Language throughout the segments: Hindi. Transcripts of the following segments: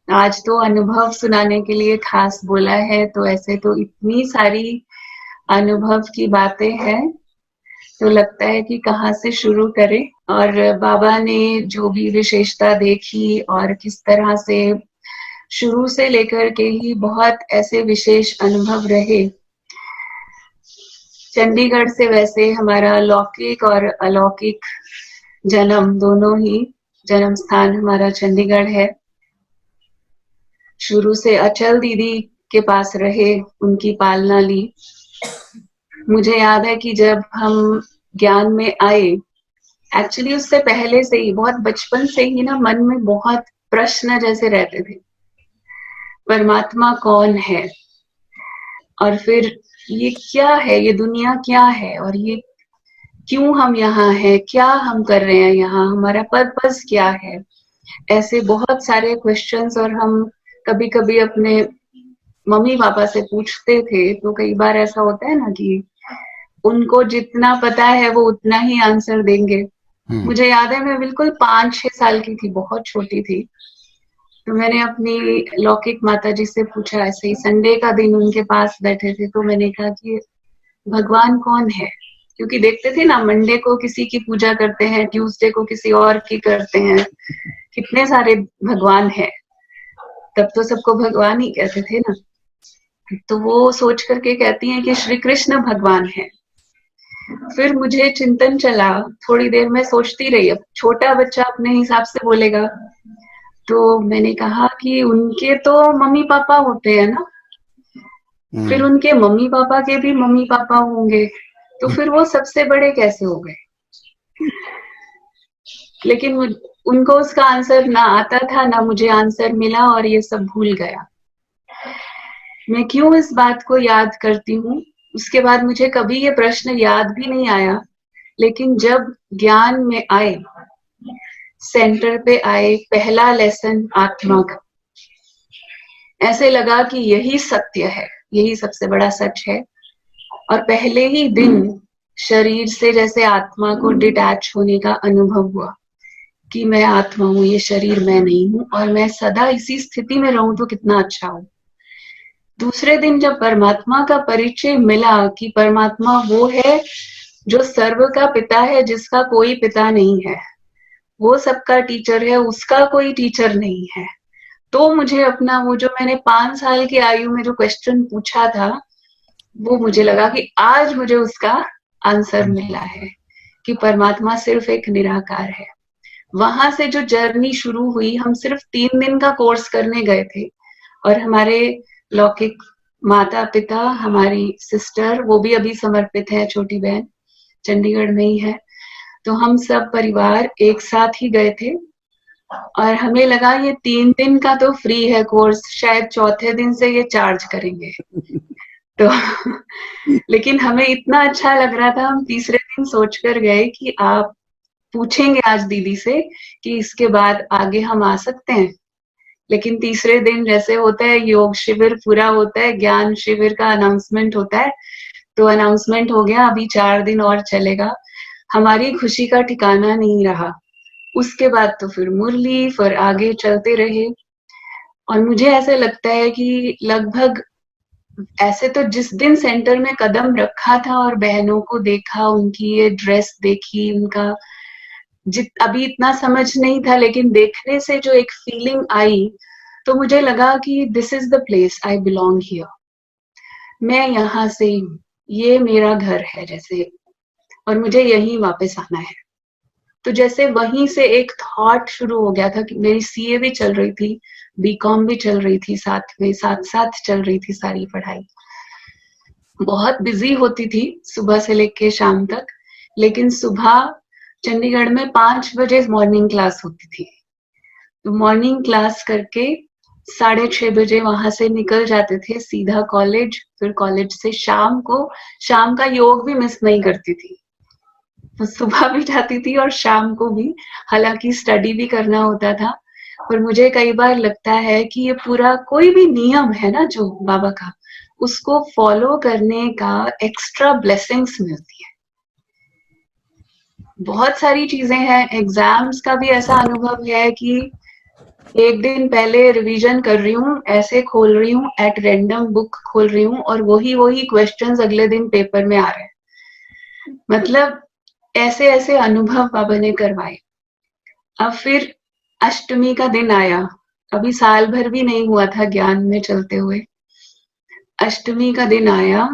आज तो अनुभव सुनाने के लिए खास बोला है, तो ऐसे तो इतनी सारी अनुभव की बातें हैं, तो लगता है कि कहाँ से शुरू करें। और बाबा ने जो भी विशेषता देखी और किस तरह से शुरू से लेकर के ही बहुत ऐसे विशेष अनुभव रहे। चंडीगढ़ से वैसे हमारा लौकिक और अलौकिक जन्म दोनों ही, जन्म स्थान हमारा चंडीगढ़ है। शुरू से अचल दीदी के पास रहे, उनकी पालना ली। मुझे याद है कि जब हम ज्ञान में आए, एक्चुअली उससे पहले से ही, बहुत बचपन से ही ना, मन में बहुत प्रश्न जैसे रहते थे। परमात्मा कौन है, और फिर ये क्या है, ये दुनिया क्या है, और ये क्यों हम यहाँ हैं, क्या हम कर रहे हैं यहाँ, हमारा पर्पस क्या है। ऐसे बहुत सारे क्वेश्चंस, और हम कभी कभी अपने मम्मी पापा से पूछते थे, तो कई बार ऐसा होता है ना कि उनको जितना पता है वो उतना ही आंसर देंगे। मुझे याद है मैं बिल्कुल 5-6 साल की थी, बहुत छोटी थी। तो मैंने अपनी लौकिक माता जी से पूछा, ऐसे ही संडे का दिन उनके पास बैठे थे, तो मैंने कहा कि भगवान कौन है। क्योंकि देखते थे ना, मंडे को किसी की पूजा करते हैं, ट्यूसडे को किसी और की करते हैं, कितने सारे भगवान है। तब तो सबको भगवान ही कहते थे ना। तो वो सोच करके कहती हैं कि श्री कृष्ण भगवान है। फिर मुझे चिंतन चला, थोड़ी देर में सोचती रही, अब छोटा बच्चा अपने हिसाब से बोलेगा। तो मैंने कहा कि उनके तो मम्मी पापा होते हैं ना, फिर उनके मम्मी पापा के भी मम्मी पापा होंगे, तो फिर वो सबसे बड़े कैसे हो गए। लेकिन उनको उसका आंसर ना आता था, ना मुझे आंसर मिला, और ये सब भूल गया। मैं क्यों इस बात को याद करती हूँ, उसके बाद मुझे कभी ये प्रश्न याद भी नहीं आया। लेकिन जब ज्ञान में आए, सेंटर पे आए, पहला लेसन आत्मा का, ऐसे लगा कि यही सत्य है, यही सबसे बड़ा सच है। और पहले ही दिन शरीर से जैसे आत्मा को डिटैच होने का अनुभव हुआ कि मैं आत्मा हूँ, ये शरीर मैं नहीं हूँ, और मैं सदा इसी स्थिति में रहूं तो कितना अच्छा हो। दूसरे दिन जब परमात्मा का परिचय मिला कि परमात्मा वो है जो सर्व का पिता है, जिसका कोई पिता नहीं है, वो सबका टीचर है, उसका कोई टीचर नहीं है। तो मुझे अपना वो जो मैंने 5 साल की आयु में जो क्वेश्चन पूछा था, वो मुझे लगा कि आज मुझे उसका आंसर मिला है कि परमात्मा सिर्फ एक निराकार है। वहां से जो जर्नी शुरू हुई, हम सिर्फ 3 दिन का कोर्स करने गए थे, और हमारे लौकिक माता पिता, हमारी सिस्टर, वो भी अभी समर्पित है, छोटी बहन चंडीगढ़ में ही है। तो हम सब परिवार एक साथ ही गए थे, और हमें लगा ये 3 दिन का तो फ्री है कोर्स, शायद चौथे दिन से ये चार्ज करेंगे। तो लेकिन हमें इतना अच्छा लग रहा था, हम तीसरे दिन सोच कर गए कि आप पूछेंगे आज दीदी से कि इसके बाद आगे हम आ सकते हैं। लेकिन तीसरे दिन जैसे होता है, योग शिविर पूरा होता है, ज्ञान शिविर का अनाउंसमेंट होता है, तो अनाउंसमेंट हो गया अभी 4 दिन और चलेगा। हमारी खुशी का ठिकाना नहीं रहा। उसके बाद तो फिर मुरली, फिर आगे चलते रहे। और मुझे ऐसे लगता है कि लगभग ऐसे तो जिस दिन सेंटर में कदम रखा था और बहनों को देखा, उनकी ये ड्रेस देखी, उनका अभी इतना समझ नहीं था, लेकिन देखने से जो एक फीलिंग आई, तो मुझे लगा कि this is the place I belong here. मैं यहाँ से हूँ, ये मेरा घर है जैसे, और मुझे यहीं वापस आना है। तो जैसे वहीं से एक थॉट शुरू हो गया था कि मेरी सीए भी चल रही थी, बीकॉम भी चल रही थी, साथ में साथ साथ चल रही थी सारी पढ़ाई। बहुत बिजी होती थी सुबह से लेके शाम तक। लेकिन सुबह चंडीगढ़ में 5 बजे मॉर्निंग क्लास होती थी, तो मॉर्निंग क्लास करके 6:30 बजे वहां से निकल जाते थे सीधा कॉलेज। फिर कॉलेज से शाम को, शाम का योग भी मिस नहीं करती थी, तो सुबह भी जाती थी और शाम को भी, हालांकि स्टडी भी करना होता था। पर मुझे कई बार लगता है कि ये पूरा कोई भी नियम है ना जो बाबा का, उसको फॉलो करने का एक्स्ट्रा ब्लेसिंग्स मिलती है। बहुत सारी चीजें हैं, एग्जाम्स का भी ऐसा अनुभव है कि एक दिन पहले रिवीजन कर रही हूँ, ऐसे खोल रही हूँ, एट रैंडम बुक खोल रही हूँ और वही वही क्वेश्चंस अगले दिन पेपर में आ रहे हैं। मतलब ऐसे ऐसे अनुभव बाबा ने करवाए। अब फिर अष्टमी का दिन आया, अभी साल भर भी नहीं हुआ था ज्ञान में चलते हुए। अष्टमी का दिन आया।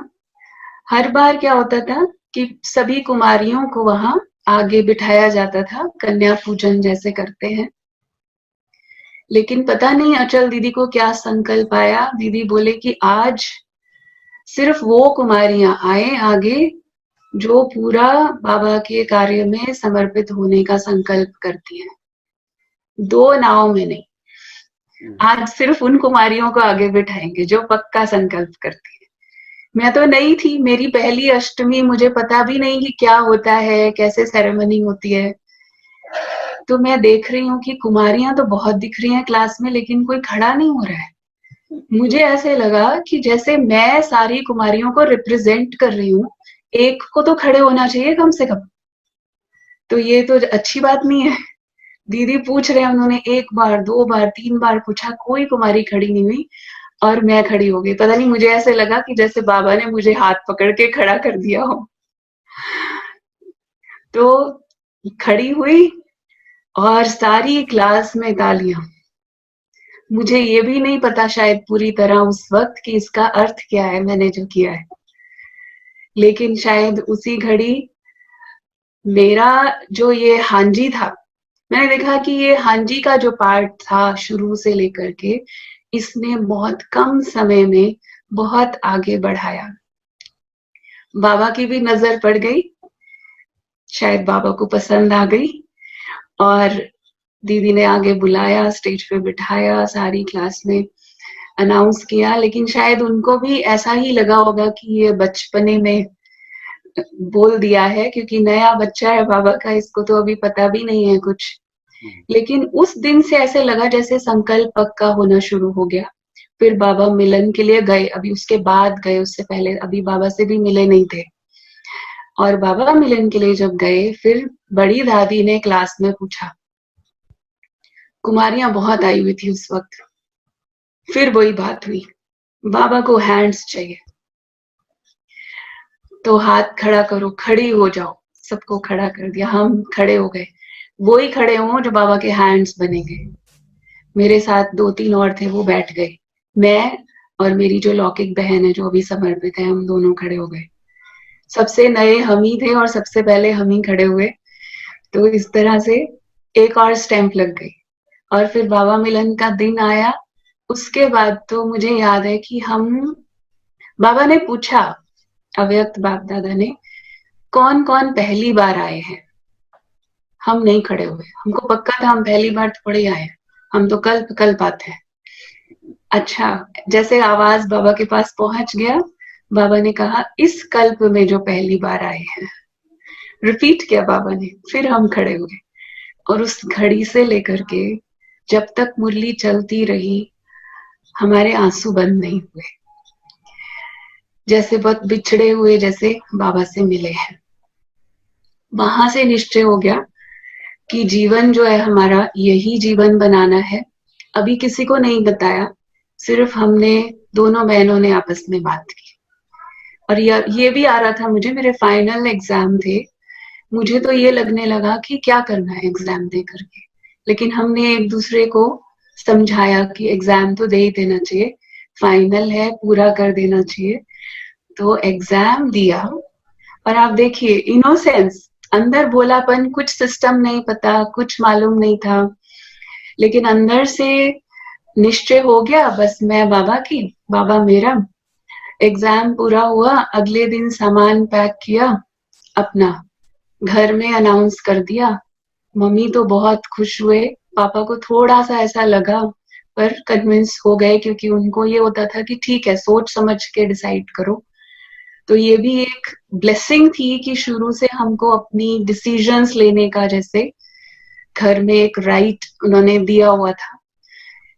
हर बार क्या होता था कि सभी कुमारियों को वहां आगे बिठाया जाता था, कन्या पूजन जैसे करते हैं। लेकिन पता नहीं अचल दीदी को क्या संकल्प आया, दीदी बोले कि आज सिर्फ वो कुमारियां आए आगे जो पूरा बाबा के कार्य में समर्पित होने का संकल्प करती हैं। दो नाव में नहीं, आज सिर्फ उन कुमारियों को आगे बिठाएंगे जो पक्का संकल्प करती है। मैं तो नहीं थी, मेरी पहली अष्टमी, मुझे पता भी नहीं कि क्या होता है, कैसे सेरेमनी होती है। तो मैं देख रही हूँ कि कुमारियां तो बहुत दिख रही हैं क्लास में, लेकिन कोई खड़ा नहीं हो रहा है। मुझे ऐसे लगा कि जैसे मैं सारी कुमारियों को रिप्रेजेंट कर रही हूँ, एक को तो खड़े होना चाहिए कम से कम। तो ये तो अच्छी बात नहीं है। दीदी पूछ रहे हैं, उन्होंने एक बार, दो बार, तीन बार पूछा, कोई कुमारी खड़ी नहीं हुई और मैं खड़ी हो गई। पता नहीं, मुझे ऐसे लगा कि जैसे बाबा ने मुझे हाथ पकड़ के खड़ा कर दिया हो। तो खड़ी हुई और सारी क्लास में तालियां। मुझे ये भी नहीं पता शायद पूरी तरह उस वक्त कि इसका अर्थ क्या है मैंने जो किया है, लेकिन शायद उसी घड़ी मेरा जो ये हांजी था, मैंने देखा कि ये हांजी का जो पार्ट था शुरू से लेकर के, इसने बहुत कम समय में बहुत आगे बढ़ाया। बाबा की भी नजर पड़ गई, शायद बाबा को पसंद आ गई और दीदी ने आगे बुलाया, स्टेज पे बिठाया, सारी क्लास में अनाउंस किया। लेकिन शायद उनको भी ऐसा ही लगा होगा कि ये बचपने में बोल दिया है, क्योंकि नया बच्चा है बाबा का, इसको तो अभी पता भी नहीं है कुछ। लेकिन उस दिन से ऐसे लगा जैसे संकल्प पक्का होना शुरू हो गया। फिर बाबा मिलन के लिए गए, अभी उसके बाद गए, उससे पहले अभी बाबा से भी मिले नहीं थे। और बाबा मिलन के लिए जब गए, फिर बड़ी दादी ने क्लास में पूछा, कुमारियां बहुत आई हुई थी उस वक्त। फिर वही बात हुई, बाबा को हैंड्स चाहिए, तो हाथ खड़ा करो, खड़ी हो जाओ। सबको खड़ा कर दिया, हम खड़े हो गए। वो ही खड़े हों जो बाबा के हैंड्स बनेंगे। मेरे साथ दो तीन और थे, वो बैठ गए। मैं और मेरी जो लौकिक बहन है जो अभी समर्पित है, हम दोनों खड़े हो गए। सबसे नए हम ही थे और सबसे पहले हम ही खड़े हुए। तो इस तरह से एक और स्टैंप लग गई। और फिर बाबा मिलन का दिन आया। उसके बाद तो मुझे याद है कि हम, बाबा ने पूछा, अव्यक्त बाप दादा ने, कौन कौन पहली बार आए हैं। हम नहीं खड़े हुए, हमको पक्का था हम पहली बार थोड़े आए, हम तो कल्प कल्प आते हैं। अच्छा, जैसे आवाज बाबा के पास पहुंच गया, बाबा ने कहा, इस कल्प में जो पहली बार आए हैं। रिपीट किया बाबा ने, फिर हम खड़े हुए। और उस घड़ी से लेकर के जब तक मुरली चलती रही, हमारे आंसू बंद नहीं हुए। जैसे बहुत बिछड़े हुए जैसे बाबा से मिले हैं। वहां से निश्चय हो गया कि जीवन जो है हमारा, यही जीवन बनाना है। अभी किसी को नहीं बताया, सिर्फ हमने, दोनों बहनों ने आपस में बात की। और ये भी आ रहा था मुझे, मेरे फाइनल एग्जाम थे, मुझे तो ये लगने लगा कि क्या करना है एग्जाम दे करके। लेकिन हमने एक दूसरे को समझाया कि एग्जाम तो दे ही देना चाहिए, फाइनल है, पूरा कर देना चाहिए। तो एग्जाम दिया और आप देखिए, इनोसेंस, अंदर भोलापन, कुछ सिस्टम नहीं पता, कुछ मालूम नहीं था, लेकिन अंदर से निश्चय हो गया, बस मैं बाबा की, बाबा मेरा। एग्जाम पूरा हुआ, अगले दिन सामान पैक किया अपना, घर में अनाउंस कर दिया। मम्मी तो बहुत खुश हुए, पापा को थोड़ा सा ऐसा लगा, पर कन्विंस हो गए, क्योंकि उनको ये होता था कि ठीक है, सोच समझ के डिसाइड करो। तो ये भी एक ब्लेसिंग थी कि शुरू से हमको अपनी डिसीजंस लेने का, जैसे घर में एक राइट उन्होंने दिया हुआ था।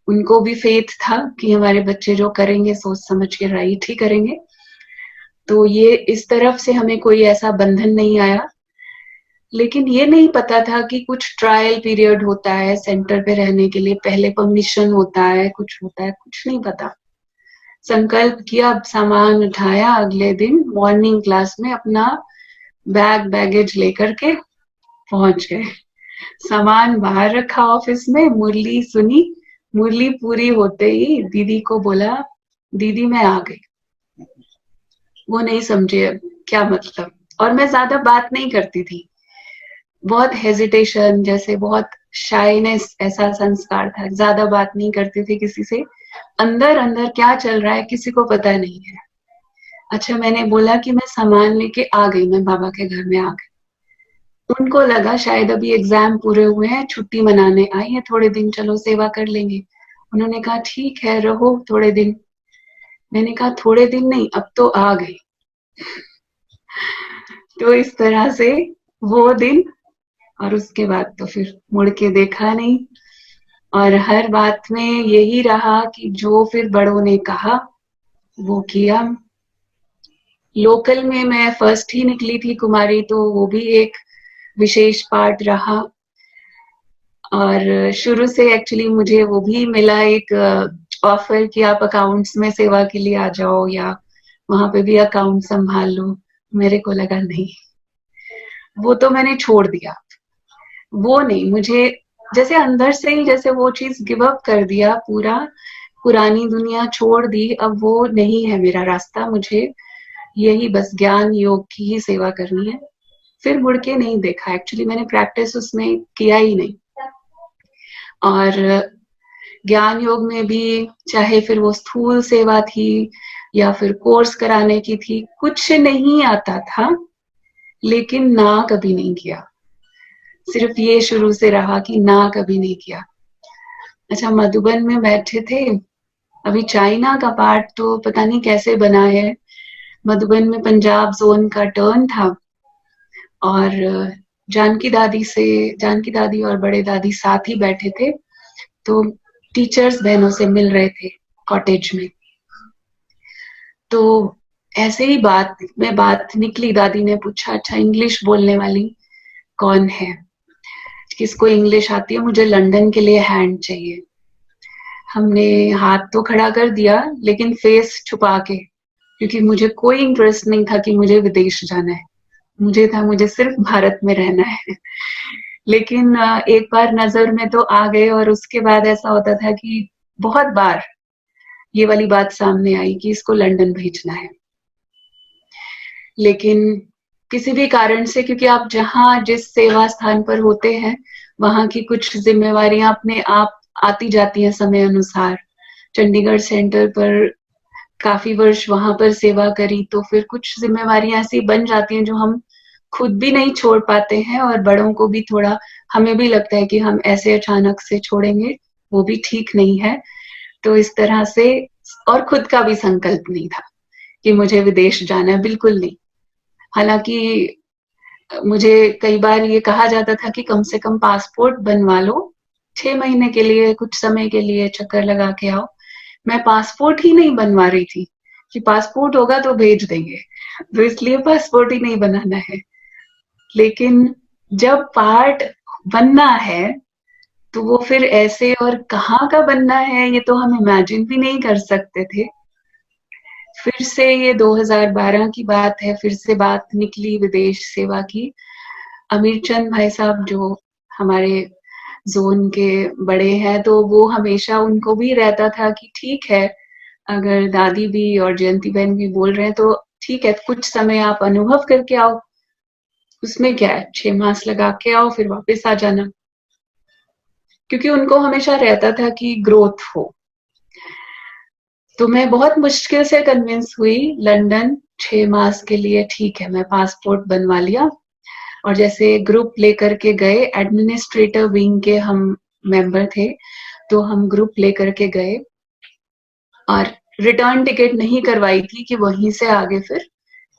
उनको भी फेथ था कि हमारे बच्चे जो करेंगे सोच समझ के राइट ही करेंगे। तो ये इस तरफ से हमें कोई ऐसा बंधन नहीं आया। लेकिन ये नहीं पता था कि कुछ ट्रायल पीरियड होता है सेंटर पे रहने के लिए, पहले परमिशन होता है, कुछ होता है, कुछ नहीं पता। संकल्प किया, सामान उठाया, अगले दिन मॉर्निंग क्लास में अपना बैगेज लेकर के पहुंच गए। सामान बाहर रखा ऑफिस में, मुरली सुनी। मुरली पूरी होते ही दीदी को बोला, दीदी मैं आ गई। वो नहीं समझे क्या मतलब, और मैं ज्यादा बात नहीं करती थी, बहुत हेजिटेशन, जैसे बहुत शाइनेस, ऐसा संस्कार था, ज्यादा बात नहीं करती थी किसी से। अंदर अंदर क्या चल रहा है किसी को पता नहीं है। अच्छा, मैंने बोला कि मैं सामान लेके आ गई, मैं बाबा के घर में आ गई। उनको लगा शायद अभी एग्जाम पूरे हुए हैं, छुट्टी मनाने आई है थोड़े दिन, चलो सेवा कर लेंगे। उन्होंने कहा ठीक है रहो थोड़े दिन। मैंने कहा थोड़े दिन नहीं, अब तो आ गई। तो इस तरह से वो दिन, और उसके बाद तो फिर मुड़ के देखा नहीं। और हर बात में यही रहा कि जो फिर बड़ों ने कहा वो किया। लोकल में मैं फर्स्ट ही निकली थी कुमारी, तो वो भी एक विशेष पार्ट रहा। और शुरू से एक्चुअली मुझे वो भी मिला एक ऑफर कि आप अकाउंट्स में सेवा के लिए आ जाओ या वहां पे भी अकाउंट संभाल लो। मेरे को लगा नहीं, वो तो मैंने छोड़ दिया। वो नहीं, मुझे जैसे अंदर से ही जैसे वो चीज गिव अप कर दिया पूरा, पुरानी दुनिया छोड़ दी। अब वो नहीं है मेरा रास्ता, मुझे यही बस ज्ञान योग की ही सेवा करनी है। फिर मुड़ के नहीं देखा, एक्चुअली मैंने प्रैक्टिस उसमें किया ही नहीं। और ज्ञान योग में भी, चाहे फिर वो स्थूल सेवा थी या फिर कोर्स कराने की थी, कुछ नहीं आता था, लेकिन ना कभी नहीं किया। सिर्फ ये शुरू से रहा कि ना कभी नहीं किया। अच्छा, मधुबन में बैठे थे, अभी चाइना का पार्ट तो पता नहीं कैसे बना है। मधुबन में पंजाब जोन का टर्न था, और जानकी दादी और बड़े दादी साथ ही बैठे थे। तो टीचर्स बहनों से मिल रहे थे कॉटेज में। तो ऐसे ही बात निकली, दादी ने पूछा अच्छा इंग्लिश बोलने वाली कौन है, किसको इंग्लिश आती है, मुझे लंदन के लिए हैंड चाहिए। हमने हाथ तो खड़ा कर दिया, लेकिन फेस छुपा के, क्योंकि मुझे कोई इंटरेस्ट नहीं था कि मुझे विदेश जाना है। मुझे सिर्फ भारत में रहना है। लेकिन एक बार नजर में तो आ गए, और उसके बाद ऐसा होता था कि बहुत बार ये वाली बात सामने आई कि इसको लंदन भेजना है। लेकिन किसी भी कारण से, क्योंकि आप जहां जिस सेवा स्थान पर होते हैं, वहां की कुछ जिम्मेवारियां अपने आप आती जाती हैं समय अनुसार। चंडीगढ़ सेंटर पर काफी वर्ष वहां पर सेवा करी, तो फिर कुछ जिम्मेवारियां ऐसी बन जाती हैं जो हम खुद भी नहीं छोड़ पाते हैं, और बड़ों को भी थोड़ा, हमें भी लगता है कि हम ऐसे अचानक से छोड़ेंगे, वो भी ठीक नहीं है। तो इस तरह से, और खुद का भी संकल्प नहीं था कि मुझे विदेश जाना है, बिल्कुल नहीं। हालांकि मुझे कई बार ये कहा जाता था कि कम से कम पासपोर्ट बनवा लो, 6 महीने के लिए, कुछ समय के लिए चक्कर लगा के आओ। मैं पासपोर्ट ही नहीं बनवा रही थी कि पासपोर्ट होगा तो भेज देंगे, तो इसलिए पासपोर्ट ही नहीं बनाना है। लेकिन जब पार्ट बनना है, तो वो फिर ऐसे, और कहाँ का बनना है ये तो हम इमेजिन भी नहीं कर सकते थे। फिर से ये 2012 की बात है, फिर से बात निकली विदेश सेवा की। अमीर चंद भाई साहब जो हमारे जोन के बड़े हैं, तो वो हमेशा, उनको भी रहता था कि ठीक है, अगर दादी भी और जयंती बहन भी बोल रहे हैं तो ठीक है, कुछ समय आप अनुभव करके आओ, उसमें क्या है, 6 मास लगा के आओ फिर वापस आ जाना। क्योंकि उनको हमेशा रहता था कि ग्रोथ हो। तो मैं बहुत मुश्किल से कन्विंस हुई लंदन 6 मास के लिए। ठीक है, मैं पासपोर्ट बनवा लिया, और जैसे ग्रुप लेकर के गए, एडमिनिस्ट्रेटर विंग के हम मेंबर थे, तो हम ग्रुप लेकर के गए, और रिटर्न टिकट नहीं करवाई थी कि वहीं से आगे फिर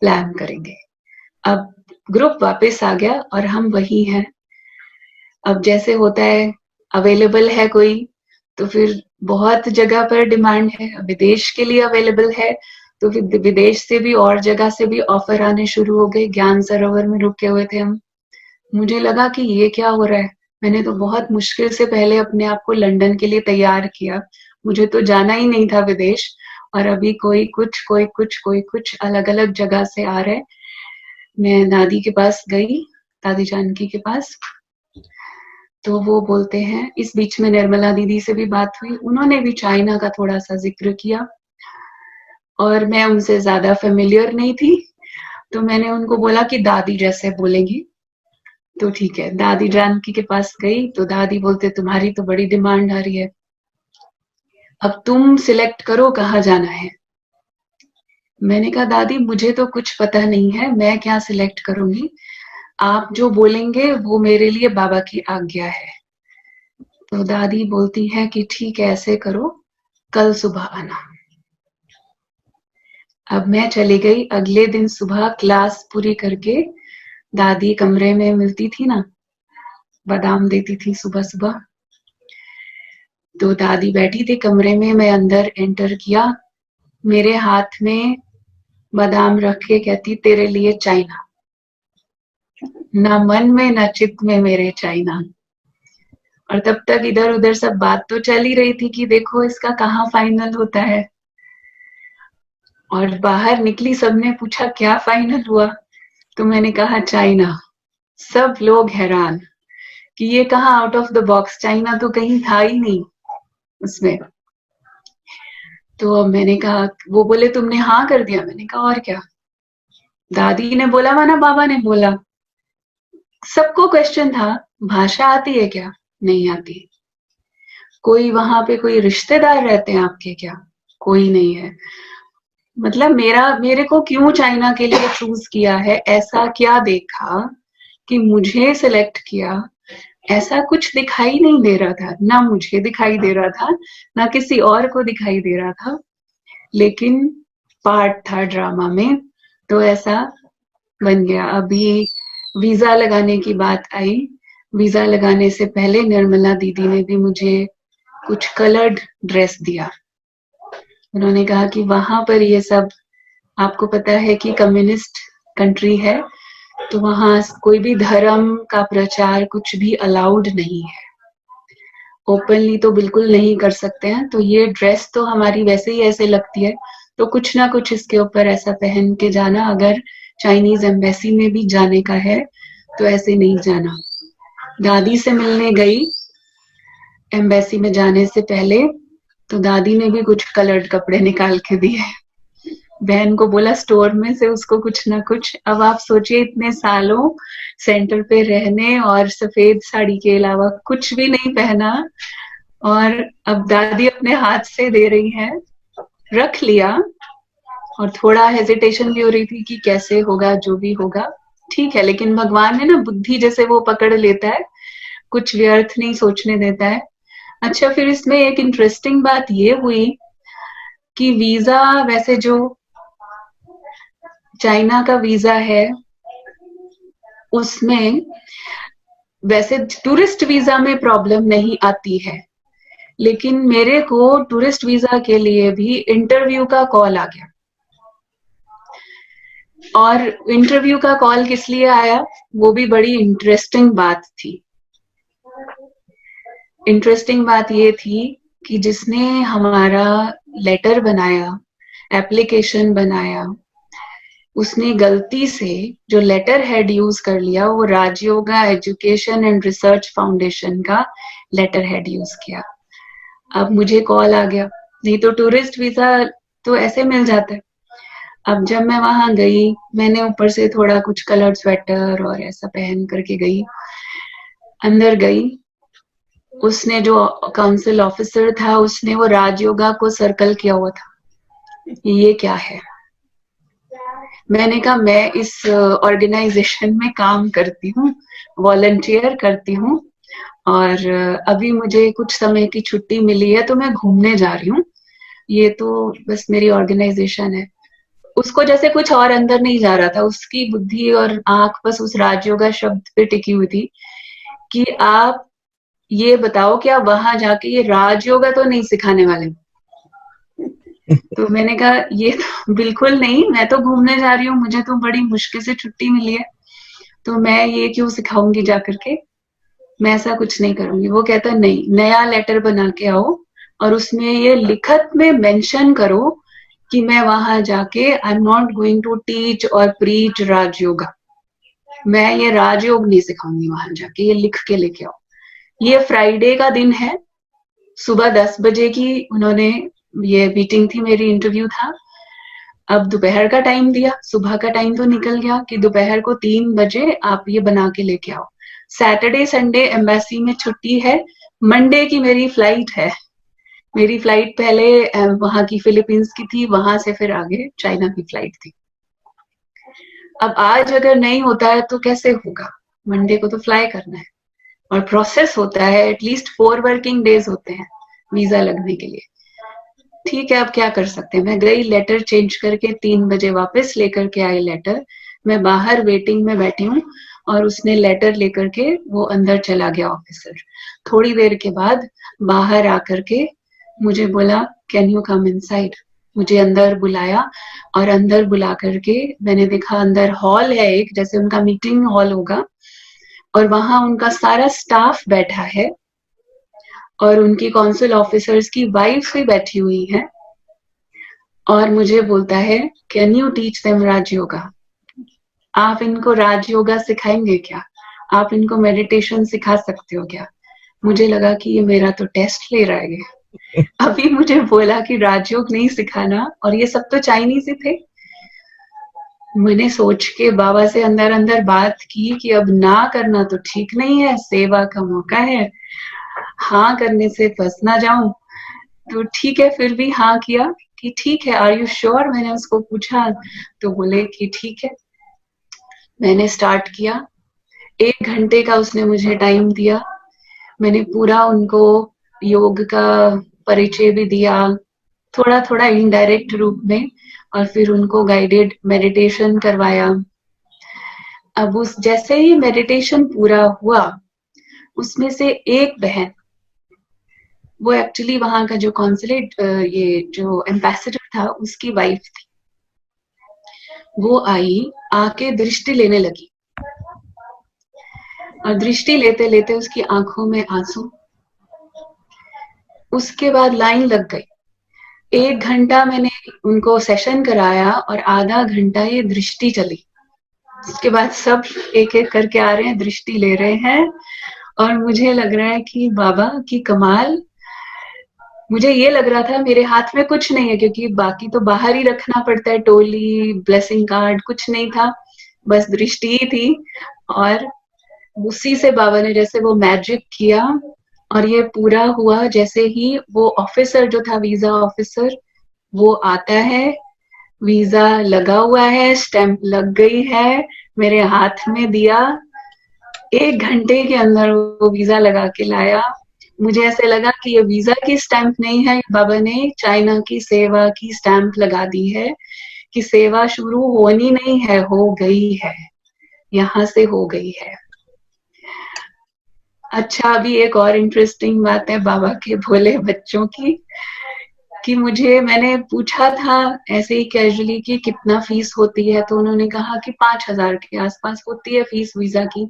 प्लान करेंगे। अब ग्रुप वापस आ गया और हम वही हैं। अब जैसे होता है, अवेलेबल है कोई, तो फिर बहुत जगह पर डिमांड है, विदेश के लिए अवेलेबल है, तो फिर विदेश से भी और जगह से भी ऑफर आने शुरू हो गए। ज्ञान सरोवर में रुके हुए थे हम, मुझे लगा कि ये क्या हो रहा है। मैंने तो बहुत मुश्किल से पहले अपने आप को लंदन के लिए तैयार किया। मुझे तो जाना ही नहीं था विदेश, और अभी कोई कुछ अलग-अलग जगह से आ रहे। मैं दादी के पास गई, दादी जानकी के पास, तो वो बोलते हैं, इस बीच में निर्मला दीदी से भी बात हुई, उन्होंने भी चाइना का थोड़ा-सा ज़िक्र किया और मैं उनसे ज़्यादा फ़ैमिलियर नहीं थी, तो मैंने उनको बोला कि दादी जैसे बोलेंगी, तो ठीक है। दादी जानकी के पास गई, तो दादी बोलते तुम्हारी तो बड़ी डिमांड आ रही है, अब तुम सिलेक्ट करो कहाँ जाना है। मैंने कहा दादी मुझे तो कुछ पता नहीं है, मैं क्या सिलेक्ट करूंगी, आप जो बोलेंगे वो मेरे लिए बाबा की आज्ञा है। तो दादी बोलती है कि ठीक है ऐसे करो, कल सुबह आना। अब मैं चली गई, अगले दिन सुबह क्लास पूरी करके दादी कमरे में मिलती थी ना, बादाम देती थी सुबह सुबह, तो दादी बैठी थी कमरे में, मैं अंदर एंटर किया, मेरे हाथ में बादाम रख के कहती तेरे लिए चाइना। ना मन में ना चित्त में मेरे चाइना। और तब तक इधर उधर सब बात तो चल ही रही थी कि देखो इसका कहाँ फाइनल होता है। और बाहर निकली, सबने पूछा क्या फाइनल हुआ, तो मैंने कहा चाइना। सब लोग हैरान कि ये कहाँ out of the box, China तो कहीं था ही नहीं उसमें। तो अब मैंने कहा, वो बोले तुमने हाँ कर दिया, मैंने कहा और क्या, दादी ने बोला माना बाबा ने बोला। सबको क्वेश्चन था, भाषा आती है क्या, नहीं आती। कोई वहां पे कोई रिश्तेदार रहते हैं आपके क्या, कोई नहीं है। मतलब मेरे को क्यों चाइना के लिए चूज किया है, ऐसा क्या देखा कि मुझे सिलेक्ट किया। ऐसा कुछ दिखाई नहीं दे रहा था, ना मुझे दिखाई दे रहा था, ना किसी और को दिखाई दे रहा था, लेकिन पार्ट था ड्रामा में, तो ऐसा बन गया। अभी वीजा लगाने की बात आई, वीजा लगाने से पहले निर्मला दीदी ने भी मुझे कुछ कलर्ड ड्रेस दिया। उन्होंने कहा कि वहां पर ये सब, आपको पता है कि कम्युनिस्ट कंट्री है, तो वहां कोई भी धर्म का प्रचार कुछ भी अलाउड नहीं है, ओपनली तो बिल्कुल नहीं कर सकते हैं। तो ये ड्रेस तो हमारी वैसे ही ऐसे लगती है, तो कुछ ना कुछ इसके ऊपर ऐसा पहन के जाना, अगर चाइनीज एम्बेसी में भी जाने का है तो ऐसे नहीं जाना। दादी से मिलने गई एम्बेसी में जाने से पहले, तो दादी ने भी कुछ कलर्ड कपड़े निकाल के दिए, बहन को बोला स्टोर में से उसको कुछ ना कुछ। अब आप सोचिए इतने सालों सेंटर पे रहने और सफेद साड़ी के अलावा कुछ भी नहीं पहना, और अब दादी अपने हाथ से दे रही है, रख लिया। और थोड़ा हेजिटेशन भी हो रही थी कि कैसे होगा, जो भी होगा ठीक है, लेकिन भगवान ने ना बुद्धि जैसे वो पकड़ लेता है, कुछ व्यर्थ नहीं सोचने देता है। अच्छा, फिर इसमें एक इंटरेस्टिंग बात ये हुई कि वीजा, वैसे जो चाइना का वीजा है उसमें वैसे टूरिस्ट वीजा में प्रॉब्लम नहीं आती है, लेकिन मेरे को टूरिस्ट वीजा के लिए भी इंटरव्यू का कॉल आ गया। और इंटरव्यू का कॉल किस लिए आया, वो भी बड़ी इंटरेस्टिंग बात थी। इंटरेस्टिंग बात ये थी कि जिसने हमारा लेटर बनाया, एप्लीकेशन बनाया, उसने गलती से जो लेटर हेड यूज कर लिया, वो Rajyoga education and research foundation का लेटर हेड यूज किया। अब मुझे कॉल आ गया, नहीं तो टूरिस्ट वीजा तो ऐसे मिल जाता है। अब जब मैं वहां गई, मैंने ऊपर से थोड़ा कुछ कलर्ड स्वेटर और ऐसा पहन करके गई, अंदर गई, उसने जो काउंसिल ऑफिसर था उसने वो राजयोगा को सर्कल किया हुआ था, ये क्या है। मैंने कहा मैं इस ऑर्गेनाइजेशन में काम करती हूँ, वॉलंटियर करती हूँ, और अभी मुझे कुछ समय की छुट्टी मिली है तो मैं घूमने जा रही हूँ, ये तो बस मेरी ऑर्गेनाइजेशन है। उसको जैसे कुछ और अंदर नहीं जा रहा था, उसकी बुद्धि और आंख बस उस राजयोगा शब्द पे टिकी हुई थी कि आप ये बताओ कि आप वहां जाके ये राजयोगा तो नहीं सिखाने वाले। तो मैंने कहा ये तो बिल्कुल नहीं, मैं तो घूमने जा रही हूँ, मुझे तो बड़ी मुश्किल से छुट्टी मिली है। तो मैं ये क्यों सिखाऊंगी जा करके, मैं ऐसा कुछ नहीं करूंगी। वो कहता नहीं, नया लेटर बना के आओ और उसमें ये लिखत में मेंशन करो कि मैं वहां जाके I am not going to teach और प्रीच राजयोगा, मैं ये राजयोग नहीं सिखाऊंगी वहां जाके, ये लिख के लेके आओ। ये फ्राइडे का दिन है, सुबह 10 बजे की उन्होंने ये मीटिंग थी, मेरी इंटरव्यू था। अब दोपहर का टाइम दिया, सुबह का टाइम तो निकल गया कि दोपहर को 3 बजे आप ये बना के लेके आओ। सैटरडे संडे एम्बेसी में छुट्टी है, मंडे की मेरी फ्लाइट है। मेरी फ्लाइट पहले वहां की फिलीपींस की थी, वहां से फिर आगे चाइना की फ्लाइट थी। अब आज अगर नहीं होता है तो कैसे होगा, मंडे को तो फ्लाई करना है और प्रोसेस होता है, एटलीस्ट 4 वर्किंग डेज होते हैं वीजा लगने के लिए। ठीक है, अब क्या कर सकते हैं। मैं गई, लेटर चेंज करके 3 बजे वापस लेकर के आई लेटर। मैं बाहर वेटिंग में बैठी हूँ और उसने लेटर लेकर के वो अंदर चला गया ऑफिसर। थोड़ी देर के बाद बाहर आकर के मुझे बोला कैन यू कम इनसाइड, मुझे अंदर बुलाया और अंदर बुला करके मैंने देखा अंदर हॉल है एक, जैसे उनका मीटिंग हॉल होगा, और वहां उनका सारा स्टाफ बैठा है और उनकी कौंसिल ऑफिसर्स की वाइफ भी बैठी हुई है। और मुझे बोलता है can you teach them Rajyoga, आप इनको राजयोगा सिखाएंगे क्या, आप इनको मेडिटेशन सिखा सकते हो क्या। मुझे लगा कि ये मेरा तो टेस्ट ले रहा है, अभी मुझे बोला कि राजयोग नहीं सिखाना, और ये सब तो चाइनीज ही थे। मैंने सोच के बाबा से अंदर अंदर बात की कि अब ना करना तो ठीक नहीं है, सेवा का मौका है, हाँ करने से फंस ना जाऊं। तो ठीक है, फिर भी हाँ किया कि ठीक है, आर यू श्योर, मैंने उसको पूछा तो बोले कि ठीक है। मैंने स्टार्ट किया, 1 घंटे का उसने मुझे टाइम दिया। मैंने पूरा उनको योग का परिचय भी दिया, थोड़ा थोड़ा इनडायरेक्ट रूप में, और फिर उनको गाइडेड मेडिटेशन करवाया। अब उस जैसे ही मेडिटेशन पूरा हुआ, उसमें से एक बहन, वो एक्चुअली वहां का जो कॉन्सुलेट ये जो एम्बेसडर था उसकी वाइफ थी, वो आई, आके दृष्टि लेने लगी और दृष्टि लेते लेते उसकी आंखों में आंसू। उसके बाद लाइन लग गई। 1 घंटा मैंने उनको सेशन कराया और आधा घंटा ये दृष्टि चली। उसके बाद सब एक एक करके आ रहे हैं, दृष्टि ले रहे हैं, और मुझे लग रहा है कि बाबा की कमाल। मुझे ये लग रहा था मेरे हाथ में कुछ नहीं है, क्योंकि बाकी तो बाहर ही रखना पड़ता है, टोली, ब्लेसिंग कार्ड, कुछ नहीं था, बस दृष्टि ही थी। और उसी से बाबा ने जैसे वो मैजिक किया और ये पूरा हुआ। जैसे ही वो ऑफिसर जो था, वीजा ऑफिसर, वो आता है, वीजा लगा हुआ है, स्टैंप लग गई है, मेरे हाथ में दिया, 1 घंटे के अंदर वो वीजा लगा के लाया। मुझे ऐसे लगा कि ये वीजा की स्टैंप नहीं है, बाबा ने चाइना की सेवा की स्टैंप लगा दी है कि सेवा शुरू होनी नहीं है, हो गई है, यहाँ से हो गई है। अच्छा, अभी एक और इंटरेस्टिंग बात है बाबा के भोले बच्चों की, कि मैंने पूछा था ऐसे ही कैजुअली कि कितना फीस होती है, तो उन्होंने कहा कि 5,000 के आसपास होती है फीस वीजा की।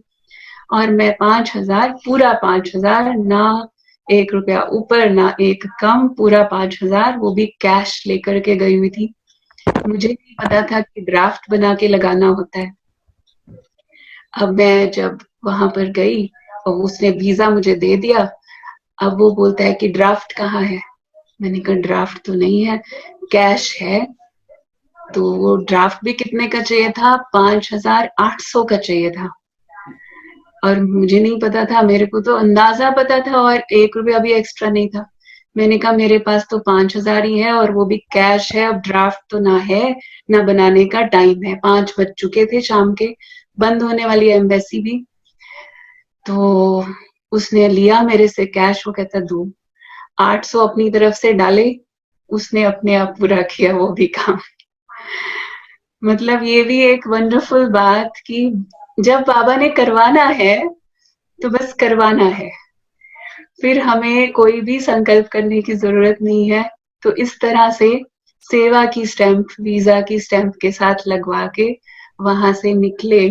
और मैं 5,000, पूरा 5,000, ना 1 रुपया ऊपर ना 1 कम, पूरा 5,000, वो भी कैश लेकर के गई हुई थी। मुझे नहीं पता था कि ड्राफ्ट बना के लगाना होता है। अब मैं जब वहां पर गई और उसने वीजा मुझे दे दिया, अब वो बोलता है कि ड्राफ्ट कहाँ है। मैंने कहा ड्राफ्ट तो नहीं है, कैश है। तो वो ड्राफ्ट भी कितने का चाहिए था, 5,800 का चाहिए था। और मुझे नहीं पता था, मेरे को तो अंदाजा पता था और 1 रुपया भी एक्स्ट्रा नहीं था। मैंने कहा मेरे पास तो 5,000 ही है और वो भी कैश है, अब ड्राफ्ट तो ना है ना बनाने का टाइम है, 5 बज चुके थे शाम के, बंद होने वाली एम्बेसी भी। तो उसने लिया मेरे से कैश, वो कहता दो, 800 अपनी तरफ से डाले, उसने अपने आप पूरा किया वो भी काम। मतलब ये भी एक वंडरफुल बात कि जब बाबा ने करवाना है तो बस करवाना है, फिर हमें कोई भी संकल्प करने की जरूरत नहीं है। तो इस तरह से सेवा की स्टैंप वीजा की स्टैंप के साथ लगवा के वहां से निकले।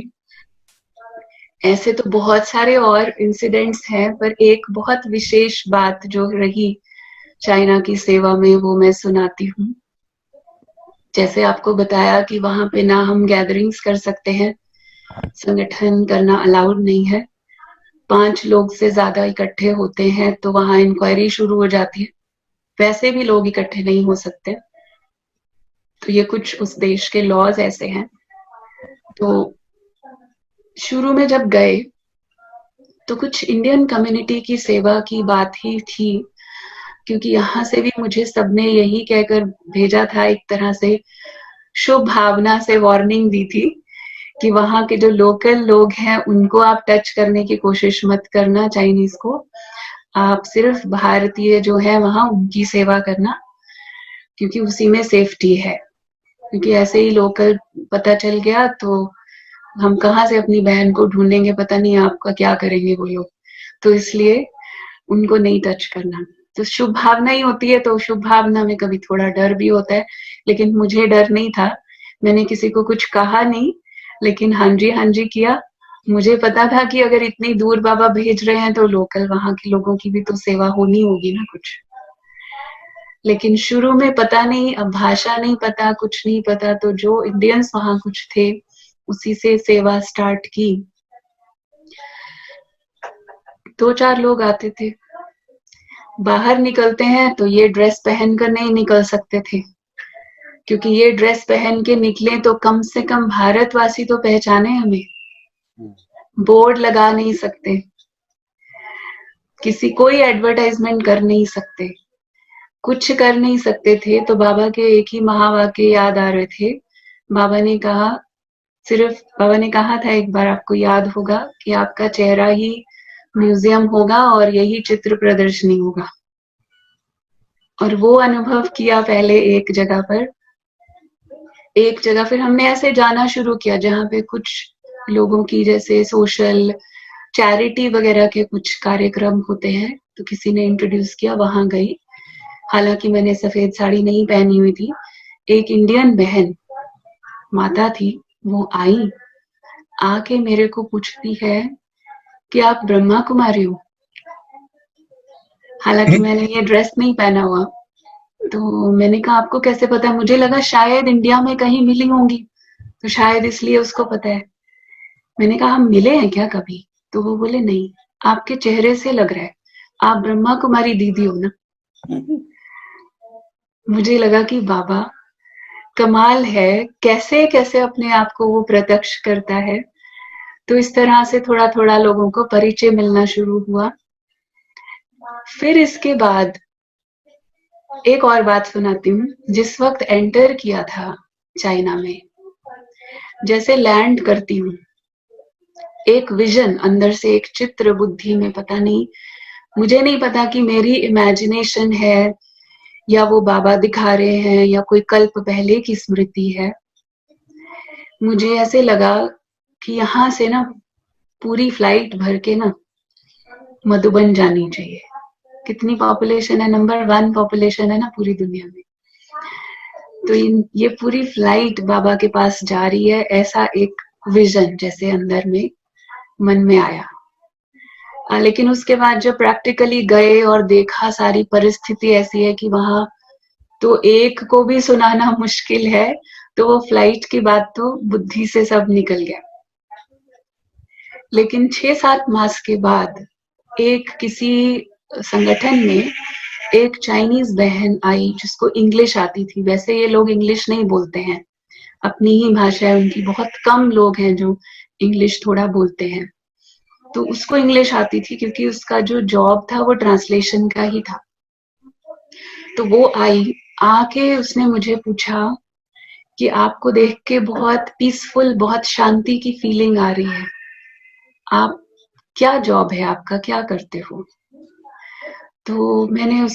ऐसे तो बहुत सारे और इंसिडेंट्स हैं, पर एक बहुत विशेष बात जो रही चाइना की सेवा में वो मैं सुनाती हूँ। जैसे आपको बताया कि वहां पे ना हम गैदरिंग्स कर सकते हैं, संगठन करना अलाउड नहीं है। 5 लोग से ज्यादा इकट्ठे होते हैं तो वहां इंक्वायरी शुरू हो जाती है। वैसे भी लोग इकट्ठे नहीं हो सकते, तो ये कुछ उस देश के लॉज ऐसे हैं। तो शुरू में जब गए तो कुछ इंडियन कम्युनिटी की सेवा की बात ही थी, क्योंकि यहाँ से भी मुझे सबने यही कहकर भेजा था, एक तरह से शुभ भावना से वार्निंग दी थी कि वहां के जो लोकल लोग हैं उनको आप टच करने की कोशिश मत करना, चाइनीज को। आप सिर्फ भारतीय जो है वहां उनकी सेवा करना, क्योंकि उसी में सेफ्टी है। क्योंकि ऐसे ही लोकल पता चल गया तो हम कहाँ से अपनी बहन को ढूंढेंगे, पता नहीं आपका क्या करेंगे वो लोग। तो इसलिए उनको नहीं टच करना। तो शुभ भावना ही होती है, तो शुभ भावना में कभी थोड़ा डर भी होता है, लेकिन मुझे डर नहीं था। मैंने किसी को कुछ कहा नहीं, लेकिन हाँ जी किया। मुझे पता था कि अगर इतनी दूर बाबा भेज रहे हैं तो लोकल वहां के लोगों की भी तो सेवा होनी होगी ना कुछ। लेकिन शुरू में पता नहीं, अब भाषा नहीं पता, कुछ नहीं पता, तो जो इंडियंस वहां कुछ थे उसी से सेवा स्टार्ट की। 2-4 लोग आते थे। बाहर निकलते हैं तो ये ड्रेस पहन कर नहीं निकल सकते थे, क्योंकि ये ड्रेस पहन के निकले तो कम से कम भारतवासी तो पहचाने हमें। बोर्ड लगा नहीं सकते, किसी कोई एडवर्टाइजमेंट कर नहीं सकते, कुछ कर नहीं सकते थे। तो बाबा के एक ही महावाक्य याद आ रहे थे। बाबा ने कहा, सिर्फ बाबा ने कहा था एक बार, आपको याद होगा, कि आपका चेहरा ही म्यूजियम होगा और यही चित्र प्रदर्शनी होगा। और वो अनुभव किया पहले एक जगह पर, एक जगह फिर हमने ऐसे जाना शुरू किया जहाँ पे कुछ लोगों की जैसे सोशल चैरिटी वगैरह के कुछ कार्यक्रम होते हैं, तो किसी ने इंट्रोड्यूस किया, वहां गई। हालांकि मैंने सफेद साड़ी नहीं पहनी हुई थी। एक इंडियन बहन माता थी, वो आई, आके मेरे को पूछती है कि आप ब्रह्मा कुमारी हो। हालांकि मैंने ये ड्रेस नहीं पहना हुआ। तो मैंने कहा आपको कैसे पता है? मुझे लगा शायद इंडिया में कहीं मिली होंगी, तो शायद इसलिए उसको पता है। मैंने कहा हम मिले हैं क्या कभी? तो वो बोले नहीं, आपके चेहरे से लग रहा है आप ब्रह्मा कुमारी दीदी हो ना। मुझे लगा कि बाबा कमाल है, कैसे कैसे अपने आप को वो प्रत्यक्ष करता है। तो इस तरह से थोड़ा थोड़ा लोगों को परिचय मिलना शुरू हुआ। फिर इसके बाद एक और बात सुनाती हूँ। जिस वक्त एंटर किया था चाइना में, जैसे लैंड करती हूँ, एक विजन अंदर से, एक चित्र बुद्धि में, पता नहीं, मुझे नहीं पता कि मेरी इमेजिनेशन है या वो बाबा दिखा रहे हैं या कोई कल्प पहले की स्मृति है। मुझे ऐसे लगा कि यहाँ से ना पूरी फ्लाइट भर के ना मधुबन जानी चाहिए। कितनी पॉपुलेशन है? नंबर 1 पॉपुलेशन है ना पूरी दुनिया में। तो ये पूरी फ्लाइट बाबा के पास जा रही है, ऐसा एक विजन जैसे अंदर में मन में आया। लेकिन उसके बाद जब प्रैक्टिकली गए और देखा, सारी परिस्थिति ऐसी है कि वहां तो एक को भी सुनाना मुश्किल है, तो वो फ्लाइट की बात तो बुद्धि से सब निकल गया। लेकिन 6-7 मास के बाद एक किसी संगठन में एक चाइनीज बहन आई जिसको इंग्लिश आती थी। वैसे ये लोग इंग्लिश नहीं बोलते हैं, अपनी ही भाषा है उनकी, बहुत कम लोग हैं जो इंग्लिश थोड़ा बोलते हैं। तो उसको इंग्लिश आती थी क्योंकि उसका जो जॉब था वो ट्रांसलेशन का ही था। तो वो आई, आके उसने मुझे पूछा कि आपको देख के बहुत पीसफुल, बहुत शांति की फीलिंग आ रही है, आप क्या जॉब है आपका, क्या करते हो? तो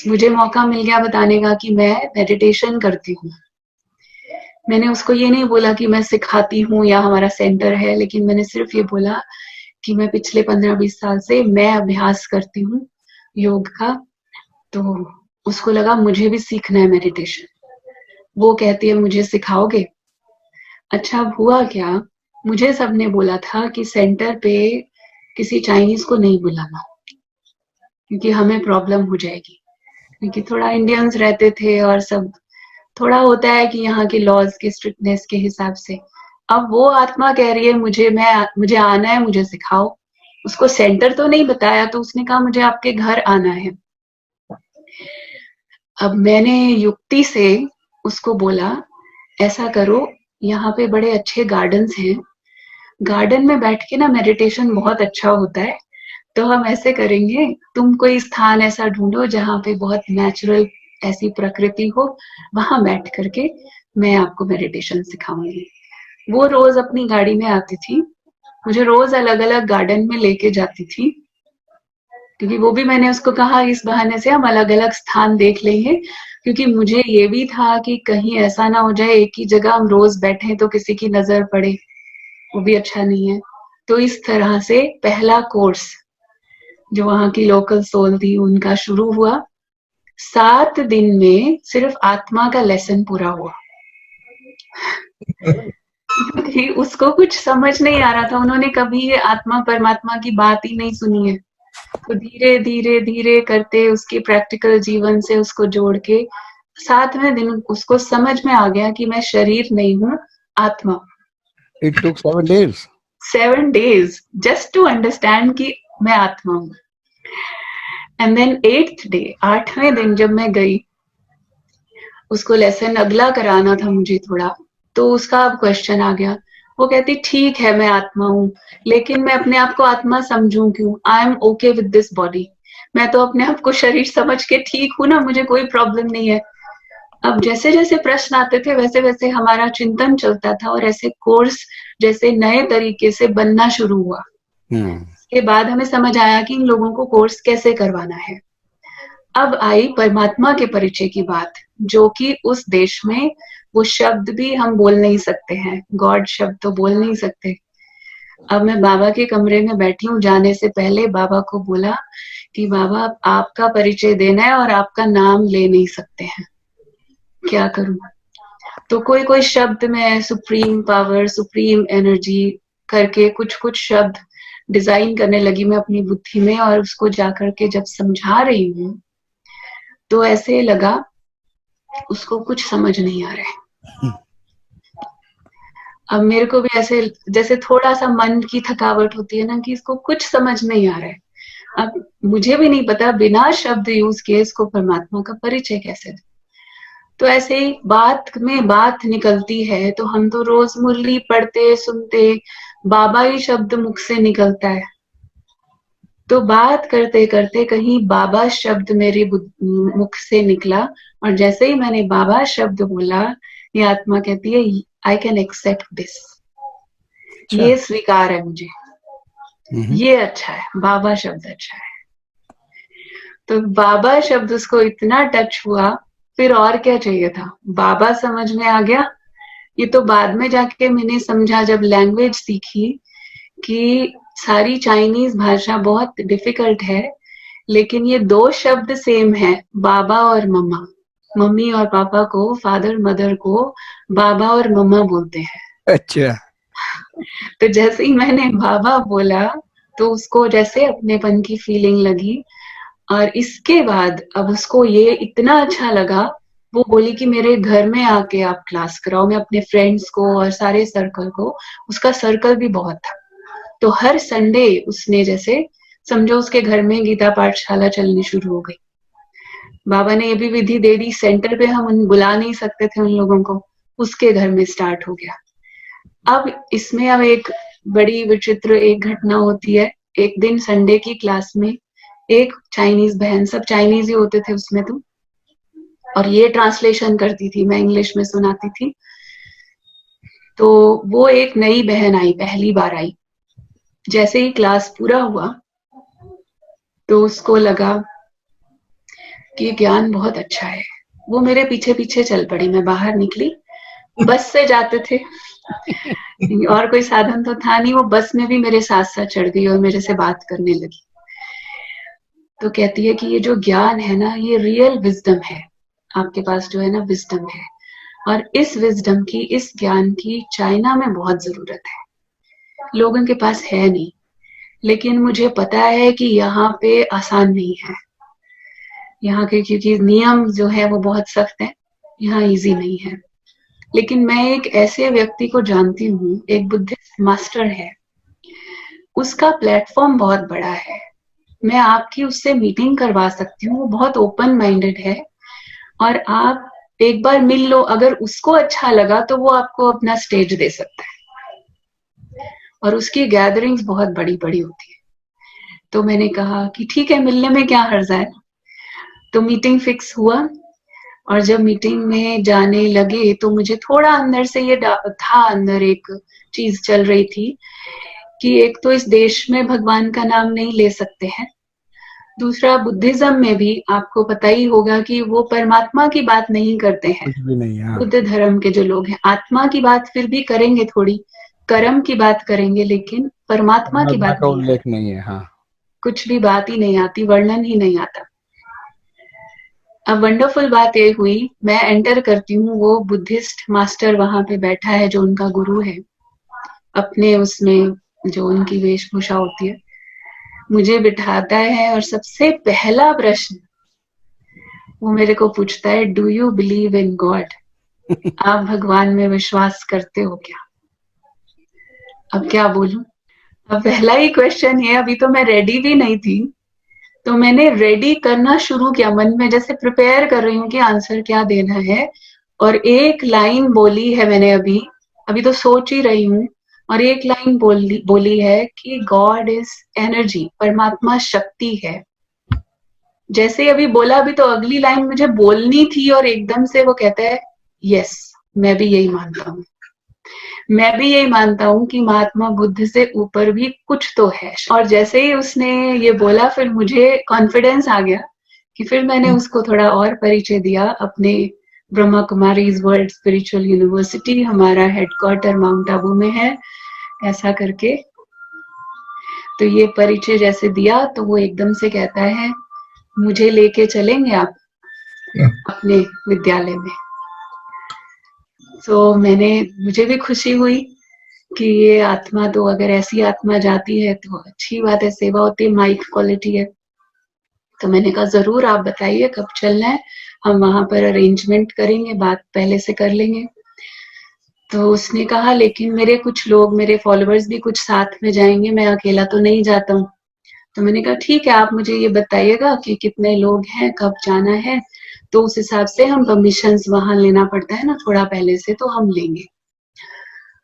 मुझे मौका मिल गया बताने का कि मैं मेडिटेशन करती हूँ। मैंने उसको ये नहीं बोला कि मैं सिखाती हूँ या हमारा सेंटर है, लेकिन मैंने सिर्फ ये बोला कि मैं पिछले 15-20 साल से मैं अभ्यास करती हूँ योग का। तो उसको लगा मुझे भी सीखना है मेडिटेशन। वो कहती है मुझे सिखाओगे? अच्छा, अब हुआ क्या, मुझे सबने बोला था कि सेंटर पे किसी चाइनीज को नहीं बुलाना, क्योंकि हमें प्रॉब्लम हो जाएगी, क्योंकि थोड़ा इंडियंस रहते थे और सब थोड़ा होता है कि यहाँ के लॉज के स्ट्रिक्टनेस के हिसाब से। अब वो आत्मा कह रही है मुझे आना है, मुझे सिखाओ। उसको सेंटर तो नहीं बताया, तो उसने कहा मुझे आपके घर आना है। अब मैंने युक्ति से उसको बोला ऐसा करो, यहाँ पे बड़े अच्छे गार्डन्स हैं, गार्डन में बैठ के ना मेडिटेशन बहुत अच्छा होता है, तो हम ऐसे करेंगे, तुम कोई स्थान ऐसा ढूंढो जहाँ पे बहुत नेचुरल ऐसी प्रकृति हो, वहां बैठ करके मैं आपको मेडिटेशन सिखाऊंगी। वो रोज अपनी गाड़ी में आती थी, मुझे रोज अलग अलग गार्डन में लेके जाती थी, क्योंकि वो भी मैंने उसको कहा इस बहाने से हम अलग अलग स्थान देख लेंगे, क्योंकि मुझे ये भी था कि कहीं ऐसा ना हो जाए एक ही जगह हम रोज बैठे तो किसी की नजर पड़े, वो भी अच्छा नहीं है। तो इस तरह से पहला कोर्स जो वहां की लोकल सोल थी उनका शुरू हुआ। 7 दिन में सिर्फ आत्मा का लेसन पूरा हुआ, क्योंकि उसको कुछ समझ नहीं आ रहा था, उन्होंने कभी ये आत्मा परमात्मा की बात ही नहीं सुनी है। तो धीरे धीरे धीरे करते उसके प्रैक्टिकल जीवन से उसको जोड़ के 7वें दिन उसको समझ में आ गया कि मैं शरीर नहीं हूँ, आत्मा। It took 7 days. 7 days just to understand कि मैं आत्मा हूँ। एंड देन 8th डे, 8वें दिन जब मैं गई, उसको लेसन अगला कराना था मुझे थोड़ा, तो उसका अब क्वेश्चन आ गया। वो कहती ठीक है मैं आत्मा हूँ, लेकिन मैं अपने आप को आत्मा समझूं क्यों? I am okay with this body, मैं तो अपने आप को शरीर समझ के ठीक हूं ना, मुझे कोई प्रॉब्लम नहीं है। अब जैसे जैसे प्रश्न आते थे वैसे वैसे हमारा चिंतन चलता था, और ऐसे कोर्स जैसे नए तरीके से बनना शुरू हुआ। के बाद हमें समझ आया कि इन लोगों को कोर्स कैसे करवाना है। अब आई परमात्मा के परिचय की बात, जो कि उस देश में वो शब्द भी हम बोल नहीं सकते हैं, गॉड शब्द तो बोल नहीं सकते। अब मैं बाबा के कमरे में बैठी हूँ, जाने से पहले बाबा को बोला कि बाबा आपका परिचय देना है और आपका नाम ले नहीं सकते हैं, क्या करूं? तो कोई कोई शब्द में सुप्रीम पावर, सुप्रीम एनर्जी करके कुछ कुछ शब्द डिजाइन करने लगी मैं अपनी बुद्धि में, और उसको जाकर के जब समझा रही हूँ तो ऐसे लगा उसको कुछ समझ नहीं आ रहा है। अब मेरे को भी ऐसे जैसे थोड़ा सा मन की थकावट होती है ना, कि इसको कुछ समझ नहीं आ रहा है। अब मुझे भी नहीं पता बिना शब्द यूज किए इसको परमात्मा का परिचय कैसे दे। तो ऐसे ही बात में बात निकलती है, तो हम तो रोज मुरली पढ़ते सुनते बाबा ही शब्द मुख से निकलता है, तो बात करते करते कहीं बाबा शब्द मेरे मुख से निकला, और जैसे ही मैंने बाबा शब्द बोला, ये आत्मा कहती है आई कैन एक्सेप्ट दिस, ये स्वीकार है मुझे, ये अच्छा है, बाबा शब्द अच्छा है। तो बाबा शब्द उसको इतना टच हुआ, फिर और क्या चाहिए था, बाबा समझ में आ गया। ये तो बाद में जाके मैंने समझा जब लैंग्वेज सीखी कि सारी चाइनीज भाषा बहुत डिफिकल्ट है, लेकिन ये 2 शब्द सेम है, बाबा और मम्मा। मम्मी और पापा को, फादर मदर को बाबा और मम्मा बोलते हैं। अच्छा। तो जैसे ही मैंने बाबा बोला तो उसको जैसे अपनेपन की फीलिंग लगी, और इसके बाद अब उसको ये इतना अच्छा लगा, वो बोली कि मेरे घर में आके आप क्लास कराओ। मैं अपने फ्रेंड्स को और सारे सर्कल को, उसका सर्कल भी बहुत था, तो हर संडे उसने जैसे समझो उसके घर में गीता पाठशाला चलनी शुरू हो गई। बाबा ने ये भी विधि दे दी, सेंटर पे हम बुला नहीं सकते थे उन लोगों को, उसके घर में स्टार्ट हो गया। अब इसमें अब एक बड़ी विचित्र एक घटना होती है। एक दिन संडे की क्लास में एक चाइनीज बहन, सब चाइनीज ही होते थे उसमें तो, और ये ट्रांसलेशन करती थी, मैं इंग्लिश में सुनाती थी। तो वो एक नई बहन आई, पहली बार आई। जैसे ही क्लास पूरा हुआ तो उसको लगा कि ज्ञान बहुत अच्छा है, वो मेरे पीछे पीछे चल पड़ी। मैं बाहर निकली, बस से जाते थे और कोई साधन तो था नहीं, वो बस में भी मेरे साथ साथ चढ़ गई और मेरे से बात करने लगी। तो कहती है कि ये जो ज्ञान है ना, ये रियल विजडम है, आपके पास जो है ना विजडम है, और इस विजडम की, इस ज्ञान की चाइना में बहुत जरूरत है, लोगों के पास है नहीं। लेकिन मुझे पता है कि यहाँ पे आसान नहीं है, यहाँ के क्योंकि नियम जो है वो बहुत सख्त है, यहाँ इजी नहीं है। लेकिन मैं एक ऐसे व्यक्ति को जानती हूँ, एक बुद्धिस्ट मास्टर है, उसका प्लेटफॉर्म बहुत बड़ा है, मैं आपकी उससे मीटिंग करवा सकती हूँ, वो बहुत ओपन माइंडेड है और आप एक बार मिल लो, अगर उसको अच्छा लगा तो वो आपको अपना स्टेज दे सकता है और उसकी गैदरिंग्स बहुत बड़ी बड़ी होती है। तो मैंने कहा कि ठीक है, मिलने में क्या हर्ज है। तो मीटिंग फिक्स हुआ और जब मीटिंग में जाने लगे तो मुझे थोड़ा अंदर से ये था, अंदर एक चीज चल रही थी कि एक तो इस देश में भगवान का नाम नहीं ले सकते हैं, दूसरा बुद्धिज्म में भी आपको पता ही होगा कि वो परमात्मा की बात नहीं करते हैं। कुछ भी नहीं। हाँ, बुद्ध धर्म के जो लोग हैं आत्मा की बात फिर भी करेंगे, थोड़ी कर्म की बात करेंगे, लेकिन परमात्मा की परमात्मा बात का नहीं, उल्लेख नहीं है। हाँ, कुछ भी बात ही नहीं आती, वर्णन ही नहीं आता। अब वंडरफुल बात ये हुई, मैं एंटर करती हूँ, वो बुद्धिस्ट मास्टर वहां पे बैठा है जो उनका गुरु है, अपने उसमें जो उनकी वेशभूषा होती है, मुझे बिठाता है और सबसे पहला प्रश्न वो मेरे को पूछता है, do you believe in God? आप भगवान में विश्वास करते हो क्या? अब क्या बोलूं? अब पहला ही क्वेश्चन ये, अभी तो मैं रेडी भी नहीं थी, तो मैंने रेडी करना शुरू किया, मन में जैसे प्रिपेयर कर रही हूँ कि आंसर क्या देना है, और एक लाइन बोली है मैंने, अभी तो सोच ही रही हूँ, और एक लाइन बोली है कि गॉड इज एनर्जी, परमात्मा शक्ति है। जैसे अभी बोला, अभी तो अगली लाइन मुझे बोलनी थी और एकदम से वो कहता है, यस, मैं भी यही मानता हूँ, मैं भी यही मानता हूँ कि महात्मा बुद्ध से ऊपर भी कुछ तो है। और जैसे ही उसने ये बोला, फिर मुझे कॉन्फिडेंस आ गया कि फिर मैंने उसको थोड़ा और परिचय दिया अपने Brahma Kumaris world spiritual university, हमारा हेडक्वार्टर माउंट आबू में है, ऐसा करके। तो ये परिचय जैसे दिया तो वो एकदम से कहता है, मुझे लेके चलेंगे आप अपने विद्यालय में? तो मुझे भी खुशी हुई कि ये आत्मा, तो अगर ऐसी आत्मा जाती है तो अच्छी बात है, सेवा होती है, माइक क्वालिटी है। तो मैंने कहा जरूर, आप बताइए कब चलना है, हम वहां पर अरेंजमेंट करेंगे, बात पहले से कर लेंगे। तो उसने कहा लेकिन मेरे कुछ लोग, मेरे फॉलोअर्स भी कुछ साथ में जाएंगे, मैं अकेला तो नहीं जाता हूँ। तो मैंने कहा ठीक है, आप मुझे ये बताइएगा कि कितने लोग हैं, कब जाना है, तो उस हिसाब से हम परमिशंस वहां लेना पड़ता है ना थोड़ा पहले से, तो हम लेंगे।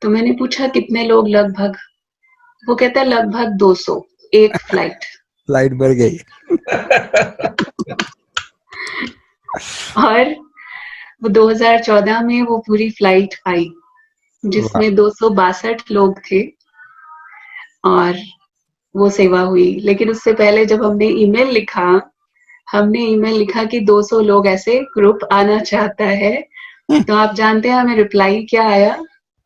तो मैंने पूछा कितने लोग लगभग? वो कहता है लगभग 200, एक फ्लाइट। फ्लाइट भर गई। और वो 2014 में वो पूरी फ्लाइट आई जिसमें 262 लोग थे और वो सेवा हुई। लेकिन उससे पहले जब हमने ईमेल लिखा कि 200 लोग ऐसे ग्रुप आना चाहता है, तो आप जानते हैं हमें रिप्लाई क्या आया?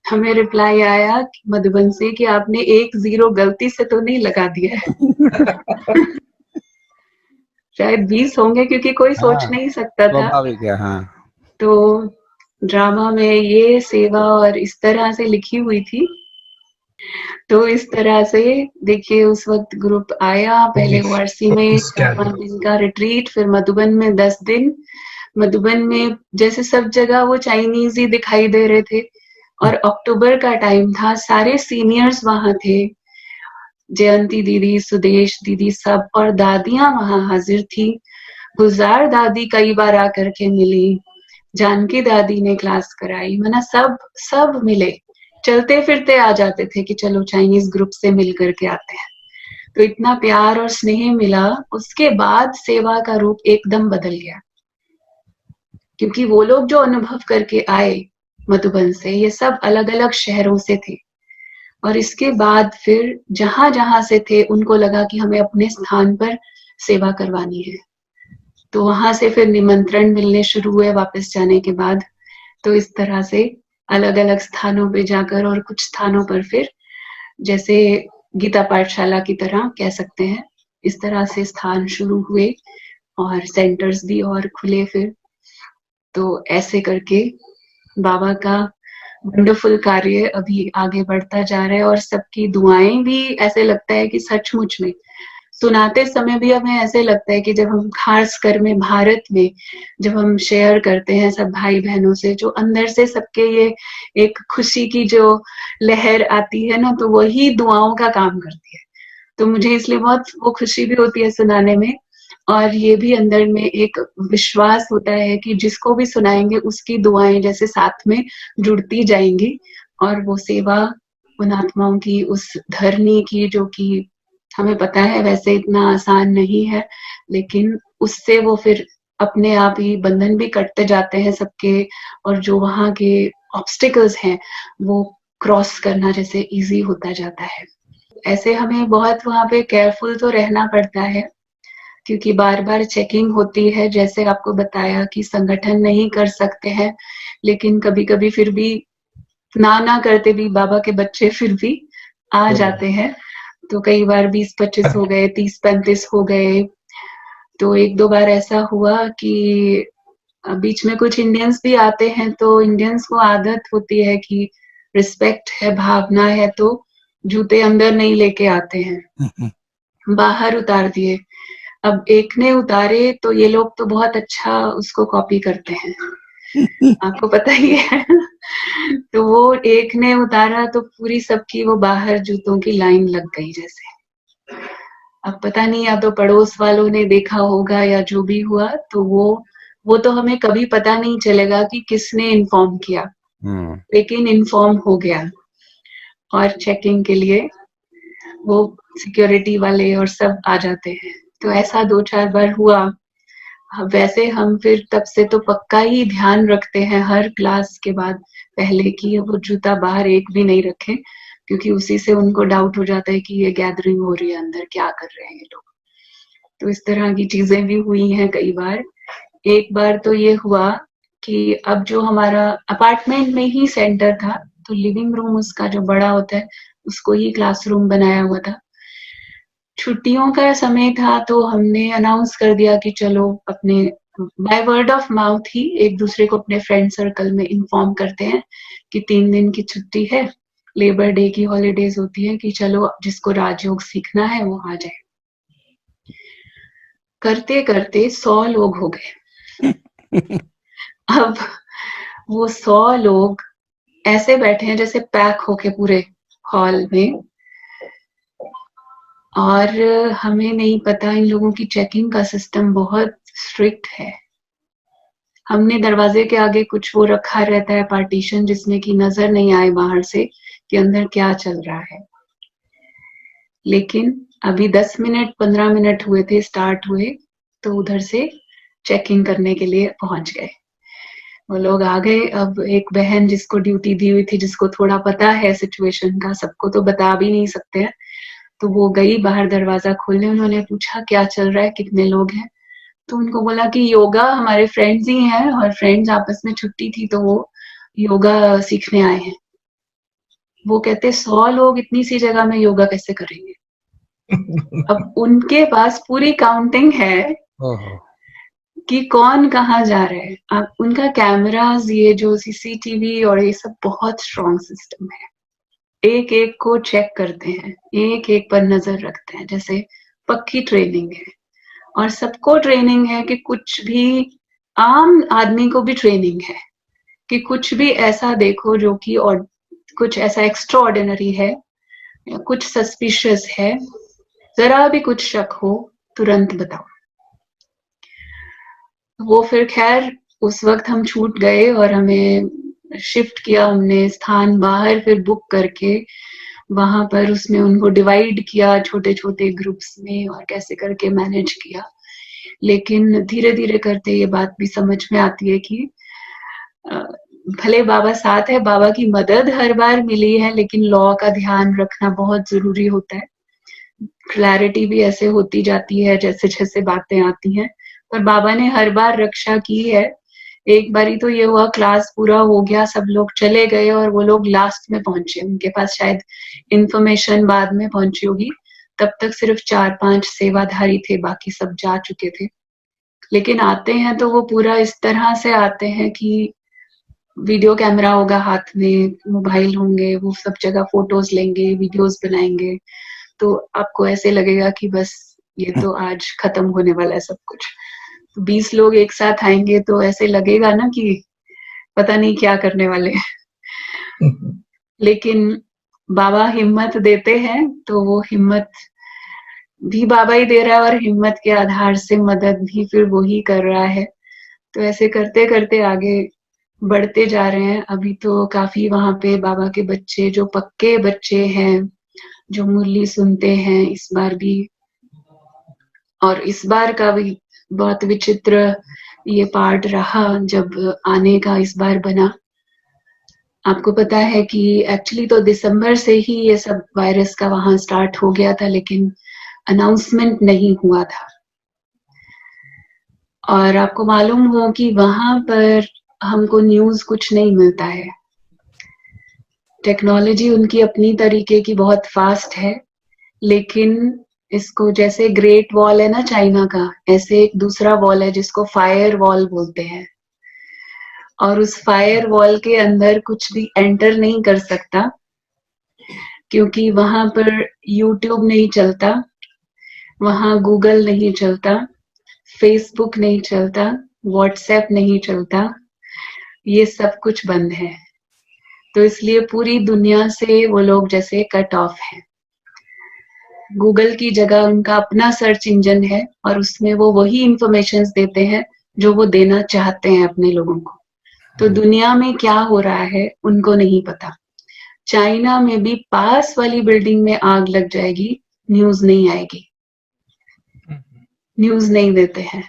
हमें रिप्लाई आया मधुबन से कि आपने 1 0 गलती से तो नहीं लगा दिया है। शायद 20 होंगे, क्योंकि कोई सोच नहीं सकता था। स्वाभाविक है। हाँ, तो ड्रामा में ये सेवा और इस तरह से लिखी हुई थी। तो इस तरह से देखिए, उस वक्त ग्रुप आया, पहले वारसी में 4-5 दिन का रिट्रीट, फिर मधुबन में 10 दिन। मधुबन में जैसे सब जगह वो चाइनीज ही दिखाई दे रहे थे, और अक्टूबर का टाइम था, सारे सीनियर्स वहां थे, जयंती दीदी, सुदेश दीदी, सब, और दादियां वहां हाजिर थी। गुलजार दादी कई बार आकर के मिली, जानकी दादी ने क्लास कराई, मना सब सब मिले, चलते फिरते आ जाते थे कि चलो चाइनीज ग्रुप से मिल करके आते हैं। तो इतना प्यार और स्नेह मिला। उसके बाद सेवा का रूप एकदम बदल गया, क्योंकि वो लोग जो अनुभव करके आए मधुबन से, ये सब अलग अलग शहरों से थे, और इसके बाद फिर जहां जहां से थे उनको लगा कि हमें अपने स्थान पर सेवा करवानी है। तो वहां से फिर निमंत्रण मिलने शुरू हुए वापस जाने के बाद। तो इस तरह से अलग अलग स्थानों पे जाकर, और कुछ स्थानों पर फिर जैसे गीता पाठशाला की तरह कह सकते हैं, इस तरह से स्थान शुरू हुए और सेंटर्स भी और खुले फिर। तो ऐसे करके बाबा का वंडरफुल कार्य अभी आगे बढ़ता जा रहा है और सबकी दुआएं भी ऐसे लगता है कि सचमुच में सुनाते समय भी हमें ऐसे लगता है कि जब हम खासकर में भारत में जब हम शेयर करते हैं सब भाई बहनों से, जो अंदर से सबके ये एक खुशी की जो लहर आती है ना, तो वही दुआओं का काम करती है। तो मुझे इसलिए बहुत वो खुशी भी होती है सुनाने में, और ये भी अंदर में एक विश्वास होता है कि जिसको भी सुनाएंगे उसकी दुआएं जैसे साथ में जुड़ती जाएंगी, और वो सेवा उन आत्माओं की, उस धरनी की, जो कि हमें पता है वैसे इतना आसान नहीं है, लेकिन उससे वो फिर अपने आप ही बंधन भी कटते जाते हैं सबके, और जो वहाँ के ऑब्स्टिकल्स हैं वो क्रॉस करना जैसे इजी होता जाता है। ऐसे हमें बहुत वहाँ पे केयरफुल तो रहना पड़ता है, क्योंकि बार बार चेकिंग होती है, जैसे आपको बताया कि संगठन नहीं कर सकते हैं, लेकिन कभी कभी फिर भी ना करते भी बाबा के बच्चे फिर भी आ जाते हैं। तो कई बार 20-25 हो गए, 30-35 हो गए। तो एक दो बार ऐसा हुआ कि बीच में कुछ इंडियंस भी आते हैं, तो इंडियंस को आदत होती है कि रिस्पेक्ट है, भावना है, तो जूते अंदर नहीं लेके आते हैं, बाहर उतार दिए। अब एक ने उतारे तो ये लोग तो बहुत अच्छा उसको कॉपी करते हैं, आपको पता ही है। तो वो एक ने उतारा तो पूरी सबकी वो बाहर जूतों की लाइन लग गई जैसे। अब पता नहीं, या तो पड़ोस वालों ने देखा होगा या जो भी हुआ, तो वो तो हमें कभी पता नहीं चलेगा कि किसने इन्फॉर्म किया, लेकिन इन्फॉर्म हो गया। और चेकिंग के लिए वो सिक्योरिटी वाले और सब आ जाते हैं। तो ऐसा 2-4 बार हुआ। वैसे हम फिर तब से तो पक्का ही ध्यान रखते हैं हर क्लास के बाद पहले कि वो जूता बाहर एक भी नहीं रखें, क्योंकि उसी से उनको डाउट हो जाता है कि ये गैदरिंग हो रही है अंदर, क्या कर रहे हैं ये लोग। तो इस तरह की चीजें भी हुई हैं कई बार। एक बार तो ये हुआ कि अब जो हमारा अपार्टमेंट में ही सेंटर था, तो लिविंग रूम उसका जो बड़ा होता है उसको ही क्लासरूम बनाया हुआ था। छुट्टियों का समय था तो हमने अनाउंस कर दिया कि चलो अपने बाय वर्ड ऑफ माउथ ही एक दूसरे को अपने फ्रेंड सर्कल में इन्फॉर्म करते हैं कि 3 दिन की छुट्टी है, लेबर डे की हॉलीडेज होती है, कि चलो जिसको राजयोग सीखना है वो आ जाए। करते करते 100 लोग हो गए। अब वो 100 लोग ऐसे बैठे हैं जैसे पैक होके पूरे हॉल में, और हमें नहीं पता, इन लोगों की चेकिंग का सिस्टम बहुत स्ट्रिक्ट है। हमने दरवाजे के आगे कुछ वो रखा रहता है पार्टीशन, जिसमें कि नजर नहीं आए बाहर से कि अंदर क्या चल रहा है। लेकिन अभी 10 मिनट 15 मिनट हुए थे स्टार्ट हुए, तो उधर से चेकिंग करने के लिए पहुंच गए वो लोग, आ गए। अब एक बहन जिसको ड्यूटी दी हुई थी, जिसको थोड़ा पता है सिचुएशन का, सबको तो बता भी नहीं सकते हैं, तो वो गई बाहर दरवाजा खोलने। उन्होंने पूछा क्या चल रहा है, कितने लोग हैं, तो उनको बोला कि योगा हमारे फ्रेंड्स ही हैं, और फ्रेंड्स आपस में छुट्टी थी तो वो योगा सीखने आए हैं। वो कहते 100 लोग इतनी सी जगह में योगा कैसे करेंगे। अब उनके पास पूरी काउंटिंग है कि कौन कहाँ जा रहे हैं। अब उनका कैमरास, ये जो सीसीटीवी और ये सब बहुत स्ट्रॉन्ग सिस्टम है, एक एक को चेक करते हैं, एक एक पर नजर रखते हैं, जैसे पक्की ट्रेनिंग है। और सबको ट्रेनिंग है कि कुछ भी, आम आदमी को भी ट्रेनिंग है कि कुछ भी ऐसा देखो जो कि और कुछ ऐसा एक्स्ट्रा ऑर्डिनरी है या कुछ सस्पिशियस है, जरा भी कुछ शक हो तुरंत बताओ। वो फिर खैर उस वक्त हम छूट गए और हमें शिफ्ट किया हमने स्थान बाहर, फिर बुक करके वहां पर उसमें उनको डिवाइड किया छोटे छोटे ग्रुप्स में, और कैसे करके मैनेज किया। लेकिन धीरे धीरे करते ये बात भी समझ में आती है कि भले बाबा साथ है, बाबा की मदद हर बार मिली है, लेकिन लॉ का ध्यान रखना बहुत जरूरी होता है। क्लैरिटी भी ऐसे होती जाती है जैसे जैसे बातें आती हैं, पर बाबा ने हर बार रक्षा की है। एक बारी तो ये हुआ, क्लास पूरा हो गया, सब लोग चले गए और वो लोग लास्ट में पहुंचे, उनके पास शायद इंफॉर्मेशन बाद में पहुंची होगी, तब तक सिर्फ 4-5 सेवाधारी थे, बाकी सब जा चुके थे। लेकिन आते हैं तो वो पूरा इस तरह से आते हैं कि वीडियो कैमरा होगा हाथ में, मोबाइल होंगे, वो सब जगह फोटोज लेंगे, वीडियोस बनाएंगे, तो आपको ऐसे लगेगा कि बस ये तो आज खत्म होने वाला है सब कुछ। तो 20 लोग एक साथ आएंगे तो ऐसे लगेगा ना कि पता नहीं क्या करने वाले हैं। लेकिन बाबा हिम्मत देते हैं, तो वो हिम्मत भी बाबा ही दे रहा है और हिम्मत के आधार से मदद भी फिर वो ही कर रहा है। तो ऐसे करते करते आगे बढ़ते जा रहे हैं। अभी तो काफी वहां पे बाबा के बच्चे जो पक्के बच्चे हैं, जो मुरली सुनते हैं इस बार भी। और इस बार का भी बहुत विचित्र ये पार्ट रहा जब आने का इस बार बना। आपको पता है कि एक्चुअली तो दिसंबर से ही ये सब वायरस का वहां स्टार्ट हो गया था, लेकिन अनाउंसमेंट नहीं हुआ था। और आपको मालूम हो कि वहां पर हमको न्यूज कुछ नहीं मिलता है। टेक्नोलॉजी उनकी अपनी तरीके की बहुत फास्ट है, लेकिन इसको जैसे ग्रेट वॉल है ना चाइना का, ऐसे एक दूसरा वॉल है जिसको फायर वॉल बोलते हैं। और उस फायर वॉल के अंदर कुछ भी एंटर नहीं कर सकता, क्योंकि वहां पर यूट्यूब नहीं चलता, वहां गूगल नहीं चलता, फेसबुक नहीं चलता, व्हाट्सएप नहीं चलता, ये सब कुछ बंद है। तो इसलिए पूरी दुनिया से वो लोग जैसे कट ऑफ है। गूगल की जगह उनका अपना सर्च इंजन है और उसमें वो वही इंफॉर्मेशन देते हैं जो वो देना चाहते हैं अपने लोगों को। तो दुनिया में क्या हो रहा है उनको नहीं पता। चाइना में भी पास वाली बिल्डिंग में आग लग जाएगी, न्यूज नहीं आएगी, न्यूज नहीं देते हैं,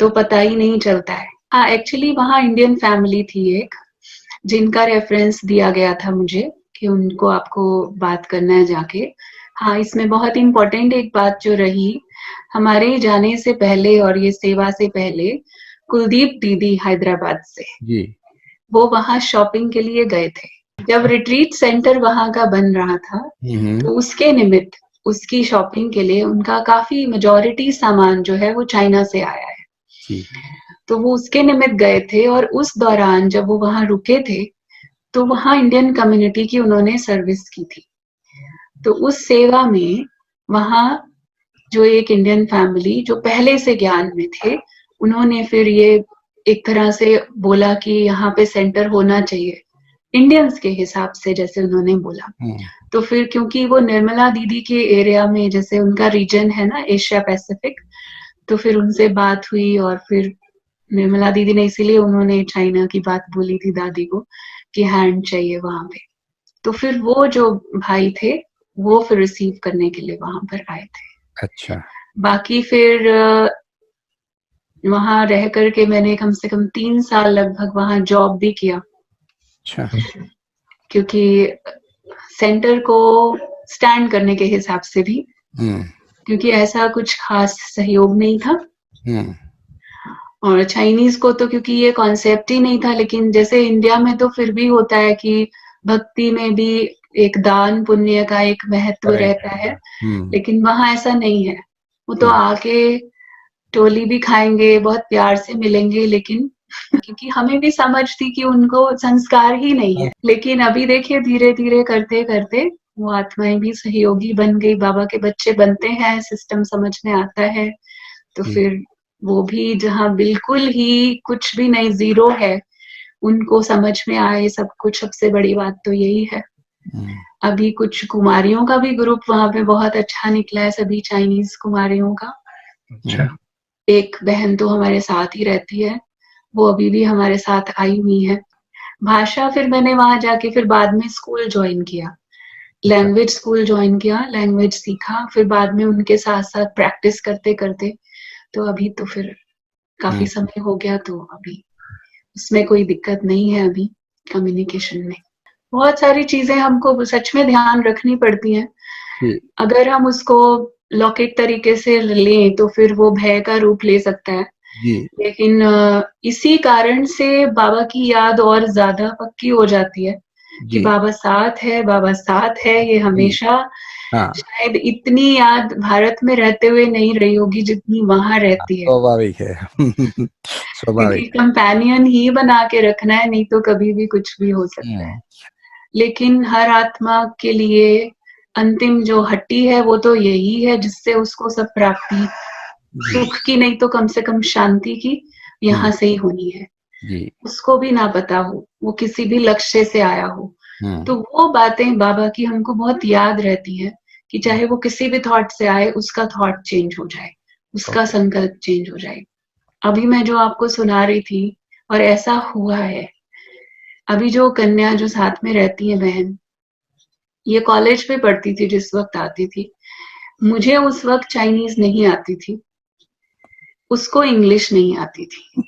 तो पता ही नहीं चलता है। हाँ, एक्चुअली वहां इंडियन फैमिली थी एक, जिनका रेफरेंस दिया गया था मुझे कि उनको आपको बात करना है जाके। हाँ, इसमें बहुत इम्पोर्टेंट एक बात जो रही, हमारे जाने से पहले और ये सेवा से पहले कुलदीप दीदी हैदराबाद से जी वो वहां शॉपिंग के लिए गए थे। जब रिट्रीट सेंटर वहां का बन रहा था, तो उसके निमित्त उसकी शॉपिंग के लिए उनका काफी मेजॉरिटी सामान जो है वो चाइना से आया है। जी तो वो उसके निमित्त गए थे और उस दौरान जब वो वहां रुके थे तो वहां इंडियन कम्युनिटी की उन्होंने सर्विस की थी। तो उस सेवा में वहां जो एक इंडियन फैमिली जो पहले से ज्ञान में थे, उन्होंने फिर ये एक तरह से बोला कि यहाँ पे सेंटर होना चाहिए इंडियंस के हिसाब से, जैसे उन्होंने बोला। तो फिर क्योंकि वो निर्मला दीदी के एरिया में, जैसे उनका रीजन है ना एशिया पैसिफिक, तो फिर उनसे बात हुई और फिर निर्मला दीदी ने इसीलिए उन्होंने चाइना की बात बोली थी दादी को कि हैंड चाहिए वहां पे। तो फिर वो जो भाई थे वो फिर रिसीव करने के लिए वहां पर आए थे। अच्छा। बाकी फिर वहां रह करके मैंने कम से कम 3 साल लगभग वहां जॉब भी किया। अच्छा। क्योंकि सेंटर को स्टैंड करने के हिसाब से भी, क्योंकि ऐसा कुछ खास सहयोग नहीं था। और चाइनीज को तो क्योंकि ये कॉन्सेप्ट ही नहीं था, लेकिन जैसे इंडिया में तो फिर भी होता है कि भक्ति में भी एक दान पुण्य का एक महत्व रहता है, लेकिन वहां ऐसा नहीं है। वो तो आके टोली भी खाएंगे, बहुत प्यार से मिलेंगे, लेकिन क्योंकि हमें भी समझ थी कि उनको संस्कार ही नहीं है। लेकिन अभी देखिए धीरे धीरे करते करते वो आत्माएं भी सहयोगी बन गई, बाबा के बच्चे बनते हैं, सिस्टम समझ में आता है। तो फिर वो भी जहाँ बिल्कुल ही कुछ भी नहीं, जीरो है, उनको समझ में आए सब कुछ। सबसे बड़ी बात तो यही है। अभी कुछ कुमारियों का भी ग्रुप वहां पे बहुत अच्छा निकला है, सभी चाइनीज कुमारियों का। अच्छा। एक बहन तो हमारे साथ ही रहती है, वो अभी भी हमारे साथ आई हुई है। भाषा फिर मैंने वहां जाके फिर बाद में स्कूल ज्वाइन किया, लैंग्वेज स्कूल ज्वाइन किया, लैंग्वेज सीखा, फिर बाद में उनके साथ साथ प्रैक्टिस करते करते तो अभी तो फिर काफी समय हो गया, तो अभी उसमें कोई दिक्कत नहीं है। अभी कम्युनिकेशन में बहुत सारी चीजें हमको सच में ध्यान रखनी पड़ती हैं। अगर हम उसको लौकिक तरीके से लें तो फिर वो भय का रूप ले सकता है। लेकिन इसी कारण से बाबा की याद और ज्यादा पक्की हो जाती है कि बाबा साथ है, बाबा साथ है, ये हमेशा हाँ, शायद इतनी याद भारत में रहते हुए नहीं रही होगी जितनी वहां रहती है, स्वाभाविक है। क्योंकि स्वाभाविक। कंपेनियन ही बना के रखना है, नहीं तो कभी भी कुछ भी हो सकता है। हम्म, लेकिन हर आत्मा के लिए अंतिम जो हट्टी है वो तो यही है जिससे उसको सब प्राप्ति, जी सुख की नहीं तो कम से कम शांति की यहाँ से ही होनी है। जी। उसको भी ना पता हो, वो किसी भी लक्ष्य से आया हो, तो हम्म, वो बातें बाबा की हमको बहुत याद रहती है कि चाहे वो किसी भी थॉट से आए, उसका थॉट चेंज हो जाए, उसका ओके। संकल्प चेंज हो जाए। अभी मैं जो आपको सुना रही थी, और ऐसा हुआ है। अभी जो कन्या जो साथ में रहती है बहन, ये कॉलेज में पढ़ती थी जिस वक्त आती थी। मुझे उस वक्त चाइनीज नहीं आती थी, उसको इंग्लिश नहीं आती थी।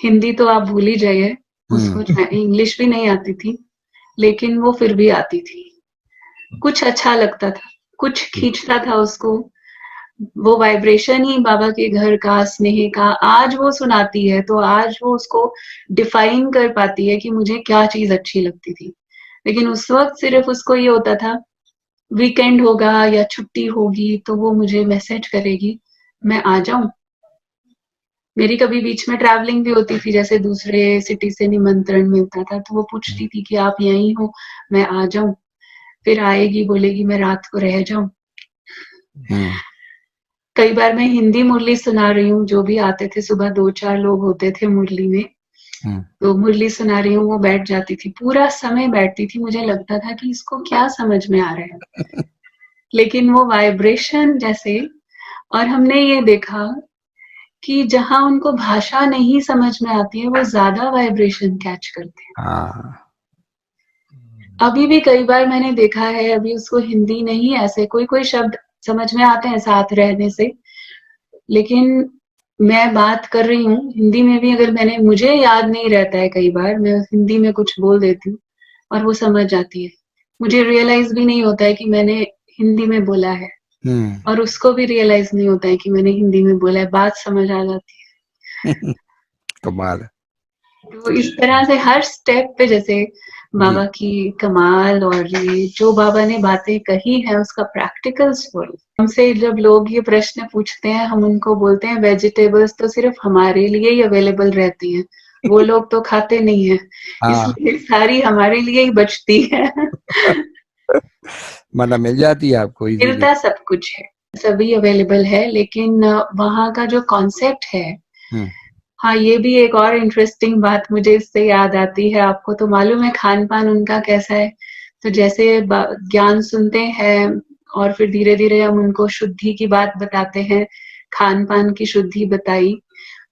हिंदी तो आप भूल ही जाइए, उसको हम्म, इंग्लिश भी नहीं आती थी, लेकिन वो फिर भी आती थी। कुछ अच्छा लगता था, कुछ खींचता था उसको, वो वाइब्रेशन ही बाबा के घर का, स्नेह का। आज वो सुनाती है तो आज वो उसको डिफाइन कर पाती है कि मुझे क्या चीज अच्छी लगती थी। लेकिन उस वक्त सिर्फ उसको ये होता था, वीकेंड होगा या छुट्टी होगी तो वो मुझे मैसेज करेगी, मैं आ जाऊं। मेरी कभी बीच में ट्रैवलिंग भी होती थी, जैसे दूसरे सिटी से निमंत्रण मिलता था, तो वो पूछती थी कि आप यहीं हो, मैं आ जाऊं। फिर आएगी, बोलेगी मैं रात को रह जाऊं। हम्म, कई बार मैं हिंदी मुरली सुना रही हूँ, जो भी आते थे सुबह 2-4 लोग होते थे मुरली में, हम्म, तो मुरली सुना रही हूँ, वो बैठ जाती थी, पूरा समय बैठती थी। मुझे लगता था कि इसको क्या समझ में आ रहा है, लेकिन वो वाइब्रेशन जैसे। और हमने ये देखा कि जहां उनको भाषा नहीं समझ में आती है, वो ज्यादा वाइब्रेशन कैच करते हैं। हाँ, अभी भी कई बार मैंने देखा है, अभी उसको हिंदी नहीं, ऐसे कोई कोई शब्द समझ में आते हैं साथ रहने से, लेकिन मैं बात कर रही हूँ हिंदी में भी, अगर मैंने, मुझे याद नहीं रहता है, कई बार मैं हिंदी में कुछ बोल देती हूँ और वो समझ जाती है। मुझे रियलाइज भी नहीं होता है कि मैंने हिंदी में बोला है, हम्म। और उसको भी रियलाइज नहीं होता है कि मैंने हिंदी में बोला है, बात समझ आ जाती कमाल है। है। तो इस तरह से हर स्टेप पे जैसे जी बाबा की कमाल, और ये जो बाबा ने बातें कही है उसका प्रैक्टिकल स्वरूप। हमसे जब लोग ये प्रश्न पूछते हैं, हम उनको बोलते हैं वेजिटेबल्स तो सिर्फ हमारे लिए ही अवेलेबल रहती हैं, वो लोग तो खाते नहीं है, हाँ। इसलिए सारी हमारे लिए ही बचती है। मतलब मिल जाती है आपको इजीली। मिलता सब कुछ है, सभी अवेलेबल है, लेकिन वहाँ का जो कॉन्सेप्ट है। हम्म, हाँ, ये भी एक और इंटरेस्टिंग बात मुझे इससे याद आती है। आपको तो मालूम है खान पान उनका कैसा है। तो जैसे ज्ञान सुनते हैं और फिर धीरे धीरे हम उनको शुद्धि की बात बताते हैं, खान पान की शुद्धि बताई,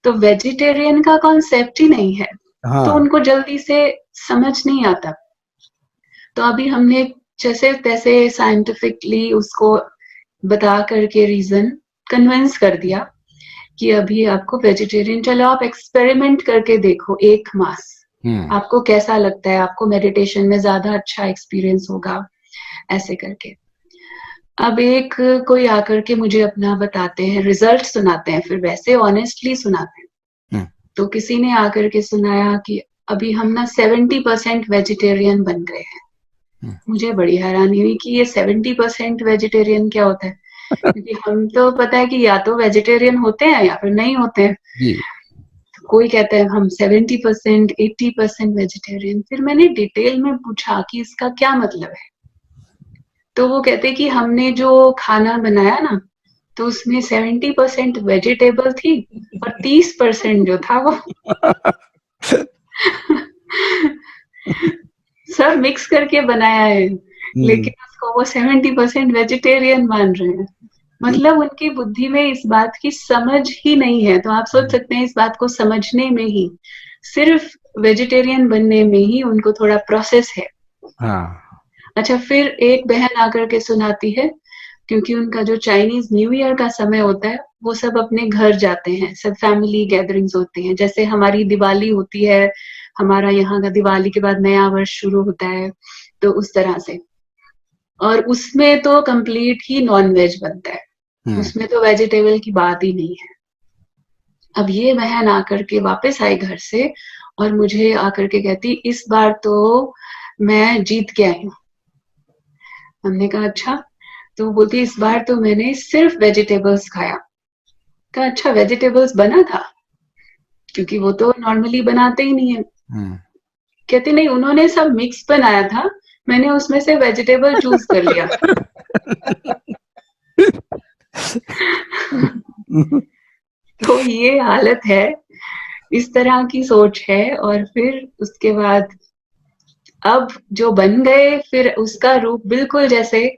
तो वेजिटेरियन का कॉन्सेप्ट ही नहीं है, तो हाँ। उनको जल्दी से समझ नहीं आता। तो अभी हमने जैसे तैसे साइंटिफिकली उसको बता करके रीजन कन्विंस कर दिया कि अभी आपको वेजिटेरियन, चलो आप एक्सपेरिमेंट करके देखो 1 मास, हम्म, आपको कैसा लगता है, आपको मेडिटेशन में ज्यादा अच्छा एक्सपीरियंस होगा, ऐसे करके। अब एक कोई आकर के मुझे अपना बताते हैं, रिजल्ट सुनाते हैं, फिर वैसे ऑनेस्टली सुनाते हैं। हम्म, तो किसी ने आकर के सुनाया कि अभी हम ना 70% वेजिटेरियन बन गए हैं। हम्म। मुझे बड़ी हैरानी हुई कि ये 70% वेजिटेरियन क्या होता है, क्योंकि हम तो पता है कि या तो वेजिटेरियन होते हैं या फिर नहीं होते हैं। जी। कोई कहता है हम 70%, 80% वेजिटेरियन। फिर मैंने डिटेल में पूछा कि इसका क्या मतलब है, तो वो कहते कि हमने जो खाना बनाया ना, तो उसमें 70% वेजिटेबल थी और 30% जो था वो सब मिक्स करके बनाया है, हम्म, लेकिन उसको वो 70% वेजिटेरियन मान रहे हैं। मतलब उनकी बुद्धि में इस बात की समझ ही नहीं है। तो आप सोच सकते हैं इस बात को समझने में ही, सिर्फ वेजिटेरियन बनने में ही उनको थोड़ा प्रोसेस है। हाँ। अच्छा, फिर एक बहन आकर के सुनाती है, क्योंकि उनका जो चाइनीज न्यू ईयर का समय होता है, वो सब अपने घर जाते हैं, सब फैमिली गैदरिंग्स होती हैं, जैसे हमारी दिवाली होती है, हमारा यहाँ का दिवाली के बाद नया वर्ष शुरू होता है, तो उस तरह से। और उसमें तो कंप्लीट ही नॉन वेज बनता है, हम्म, उसमें तो वेजिटेबल की बात ही नहीं है। अब ये बहन आकर के वापस आई घर से, और मुझे आकर के कहती इस बार तो मैं जीत के आई हूँ। हमने कहा अच्छा, तो बोलती इस बार तो मैंने सिर्फ वेजिटेबल्स खाया। कहा अच्छा, वेजिटेबल्स बना था? क्योंकि वो तो नॉर्मली बनाते ही नहीं है। कहती नहीं, उन्होंने सब मिक्स बनाया था, मैंने उसमें से वेजिटेबल चूज कर लिया। तो ये हालत है, इस तरह की सोच है। और फिर उसके बाद अब जो बन गए, फिर उसका रूप बिल्कुल जैसे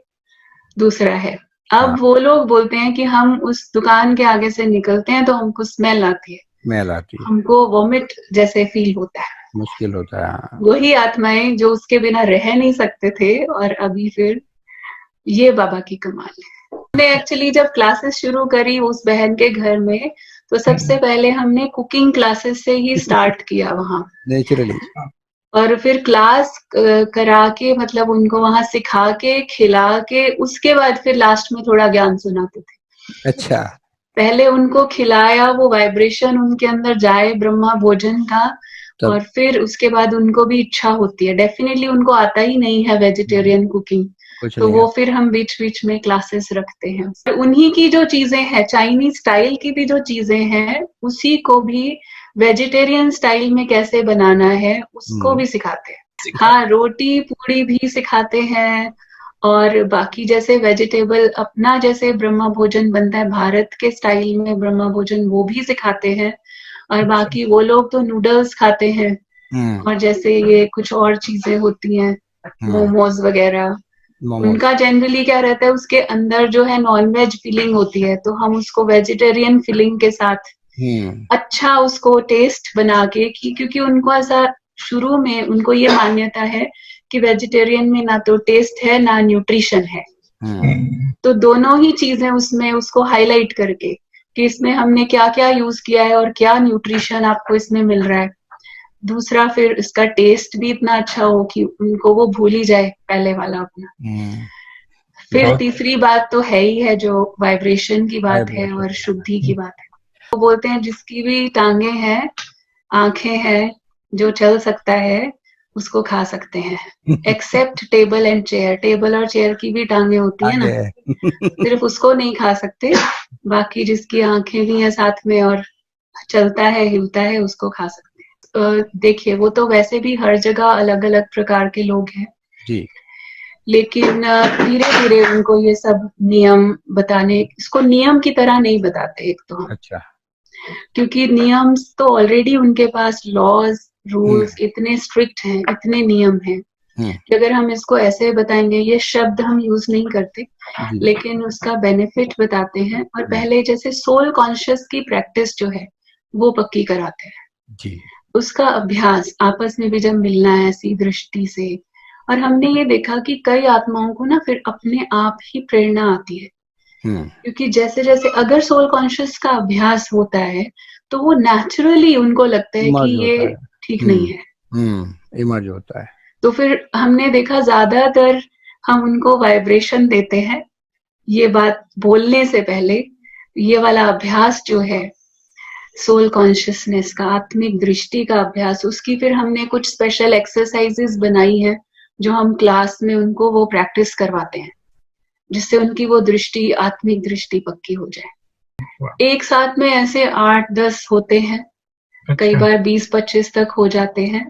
दूसरा है। अब वो लोग बोलते हैं कि हम उस दुकान के आगे से निकलते हैं तो हमको स्मेल आती है, स्मेल आती है, हमको वॉमिट जैसे फील होता है, मुश्किल होता है। वही आत्माएं जो उसके बिना रह नहीं सकते थे, और अभी फिर ये बाबा की कमाल है। हमने एक्चुअली जब क्लासेस शुरू करी उस बहन के घर में, तो सबसे पहले हमने कुकिंग क्लासेस से ही स्टार्ट किया वहाँ, नेचुरली, और फिर क्लास करा के, मतलब उनको वहां सिखा के खिला के, उसके बाद फिर लास्ट में थोड़ा ज्ञान सुनाते थे। अच्छा, पहले उनको खिलाया, वो वाइब्रेशन उनके अंदर जाए ब्रह्मा भोजन का, और फिर उसके बाद उनको भी इच्छा होती है। डेफिनेटली उनको आता ही नहीं है वेजिटेरियन कुकिंग, तो वो फिर हम बीच बीच में क्लासेस रखते हैं। तो उन्हीं की जो चीजें हैं, चाइनीज स्टाइल की भी जो चीजें हैं, उसी को भी वेजिटेरियन स्टाइल में कैसे बनाना है उसको भी सिखाते हैं। हाँ, रोटी पूड़ी भी सिखाते हैं, और बाकी जैसे वेजिटेबल अपना जैसे ब्रह्मा भोजन बनता है भारत के स्टाइल में ब्रह्मा भोजन, वो भी सिखाते हैं। और बाकी वो लोग तो नूडल्स खाते हैं, और जैसे ये कुछ और चीजें होती हैं, मोमोज वगैरह, उनका जनरली क्या रहता है, उसके अंदर जो है नॉन वेज फीलिंग होती है, तो हम उसको वेजिटेरियन फीलिंग के साथ अच्छा उसको टेस्ट बना के, क्योंकि उनको ऐसा शुरू में उनको ये मान्यता है कि वेजिटेरियन में ना तो टेस्ट है ना न्यूट्रिशन है। तो दोनों ही चीजें उसमें उसको हाईलाइट करके कि इसमें हमने क्या क्या यूज किया है और क्या न्यूट्रिशन आपको इसमें मिल रहा है। दूसरा, फिर इसका टेस्ट भी इतना अच्छा हो कि उनको वो भूल ही जाए पहले वाला अपना। फिर तीसरी बात तो है ही है, जो वाइब्रेशन की बात है और शुद्धि की बात है। वो बोलते हैं जिसकी भी टांगे हैं, आंखें हैं, जो चल सकता है उसको खा सकते हैं, except table and chair. Table और चेयर की भी टांगे होती है ना, सिर्फ उसको नहीं खा सकते, बाकी जिसकी आंखें भी हैं साथ में और चलता है हिलता है उसको खा सकते हैं। देखिए, वो तो वैसे भी हर जगह अलग अलग प्रकार के लोग हैं जी, लेकिन धीरे धीरे उनको ये सब नियम बताने, इसको नियम की तरह नहीं बताते एक तो हम, अच्छा, क्योंकि नियम तो ऑलरेडी उनके पास लॉज रूल्स इतने स्ट्रिक्ट हैं, इतने नियम हैं कि अगर हम इसको ऐसे बताएंगे, ये शब्द हम यूज नहीं करते लेकिन उसका बेनिफिट बताते हैं। और पहले जैसे सोल कॉन्शियस की प्रैक्टिस जो है वो पक्की कराते हैं जी, उसका अभ्यास आपस में भी जब मिलना है ऐसी दृष्टि से। और हमने ये देखा कि कई आत्माओं को ना फिर अपने आप ही प्रेरणा आती है, क्योंकि जैसे जैसे अगर सोल कॉन्शियस का अभ्यास होता है तो वो नेचुरली उनको लगता है कि ये ठीक नहीं है, इमर्ज होता है। तो फिर हमने देखा ज्यादातर हम उनको वाइब्रेशन देते हैं, ये बात बोलने से पहले ये वाला अभ्यास जो है सोल कॉन्शियसनेस का, आत्मिक दृष्टि का अभ्यास, उसकी फिर हमने कुछ स्पेशल एक्सरसाइजेस बनाई है जो हम क्लास में उनको वो प्रैक्टिस करवाते हैं, जिससे उनकी वो दृष्टि, आत्मिक दृष्टि पक्की हो जाए। एक साथ में ऐसे 8-10 होते हैं, कई बार 20-25 तक हो जाते हैं।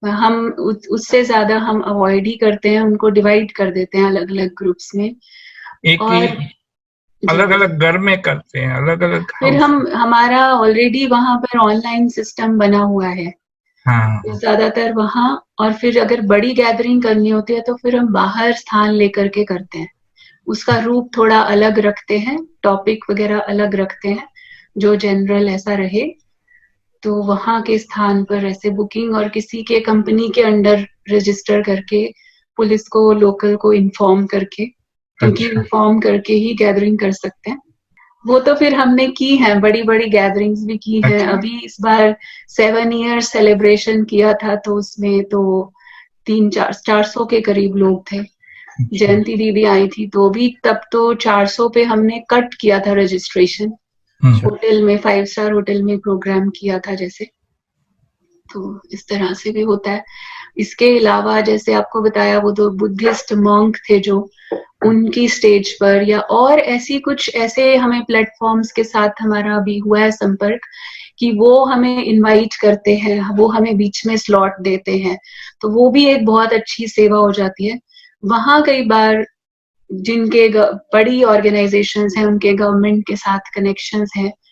हम उससे ज्यादा हम अवॉइड ही करते हैं, उनको डिवाइड कर देते हैं अलग अलग ग्रुप्स में। और अलग अलग घर में करते हैं, अलग अलग। फिर हमारा ऑलरेडी वहां पर ऑनलाइन सिस्टम बना हुआ है, तो ज्यादातर वहां, और फिर अगर बड़ी गैदरिंग करनी होती है तो फिर हम बाहर स्थान लेकर के करते हैं, उसका रूप थोड़ा अलग रखते हैं, टॉपिक वगैरह अलग रखते हैं जो जनरल ऐसा रहे। तो वहां के स्थान पर ऐसे बुकिंग और किसी के कंपनी के अंडर रजिस्टर करके, पुलिस को लोकल को इन्फॉर्म करके, क्योंकि इन्फॉर्म करके ही गैदरिंग कर सकते हैं। वो तो फिर हमने की है, बड़ी बड़ी गैदरिंग्स भी की है। अभी इस बार 7 ईयर सेलिब्रेशन किया था, तो उसमें तो 300-400 के करीब लोग थे। जयंती दीदी आई थी तो भी तब तो 400 पे हमने कट किया था रजिस्ट्रेशन, होटल में 5 स्टार होटल में प्रोग्राम किया था जैसे, तो इस तरह से भी होता है। इसके अलावा जैसे आपको बताया वो दो बुद्धिस्ट मॉन्क थे जो उनकी स्टेज पर, या और ऐसी कुछ ऐसे हमें प्लेटफॉर्म्स के साथ हमारा अभी हुआ है संपर्क कि वो हमें इनवाइट करते हैं, वो हमें बीच में स्लॉट देते हैं, तो वो भी एक बहुत अच्छी सेवा हो जाती है। वहां कई बार जिनके बड़ी ऑर्गेनाइजेशंस हैं, उनके गवर्नमेंट के साथ कनेक्शंस हैं,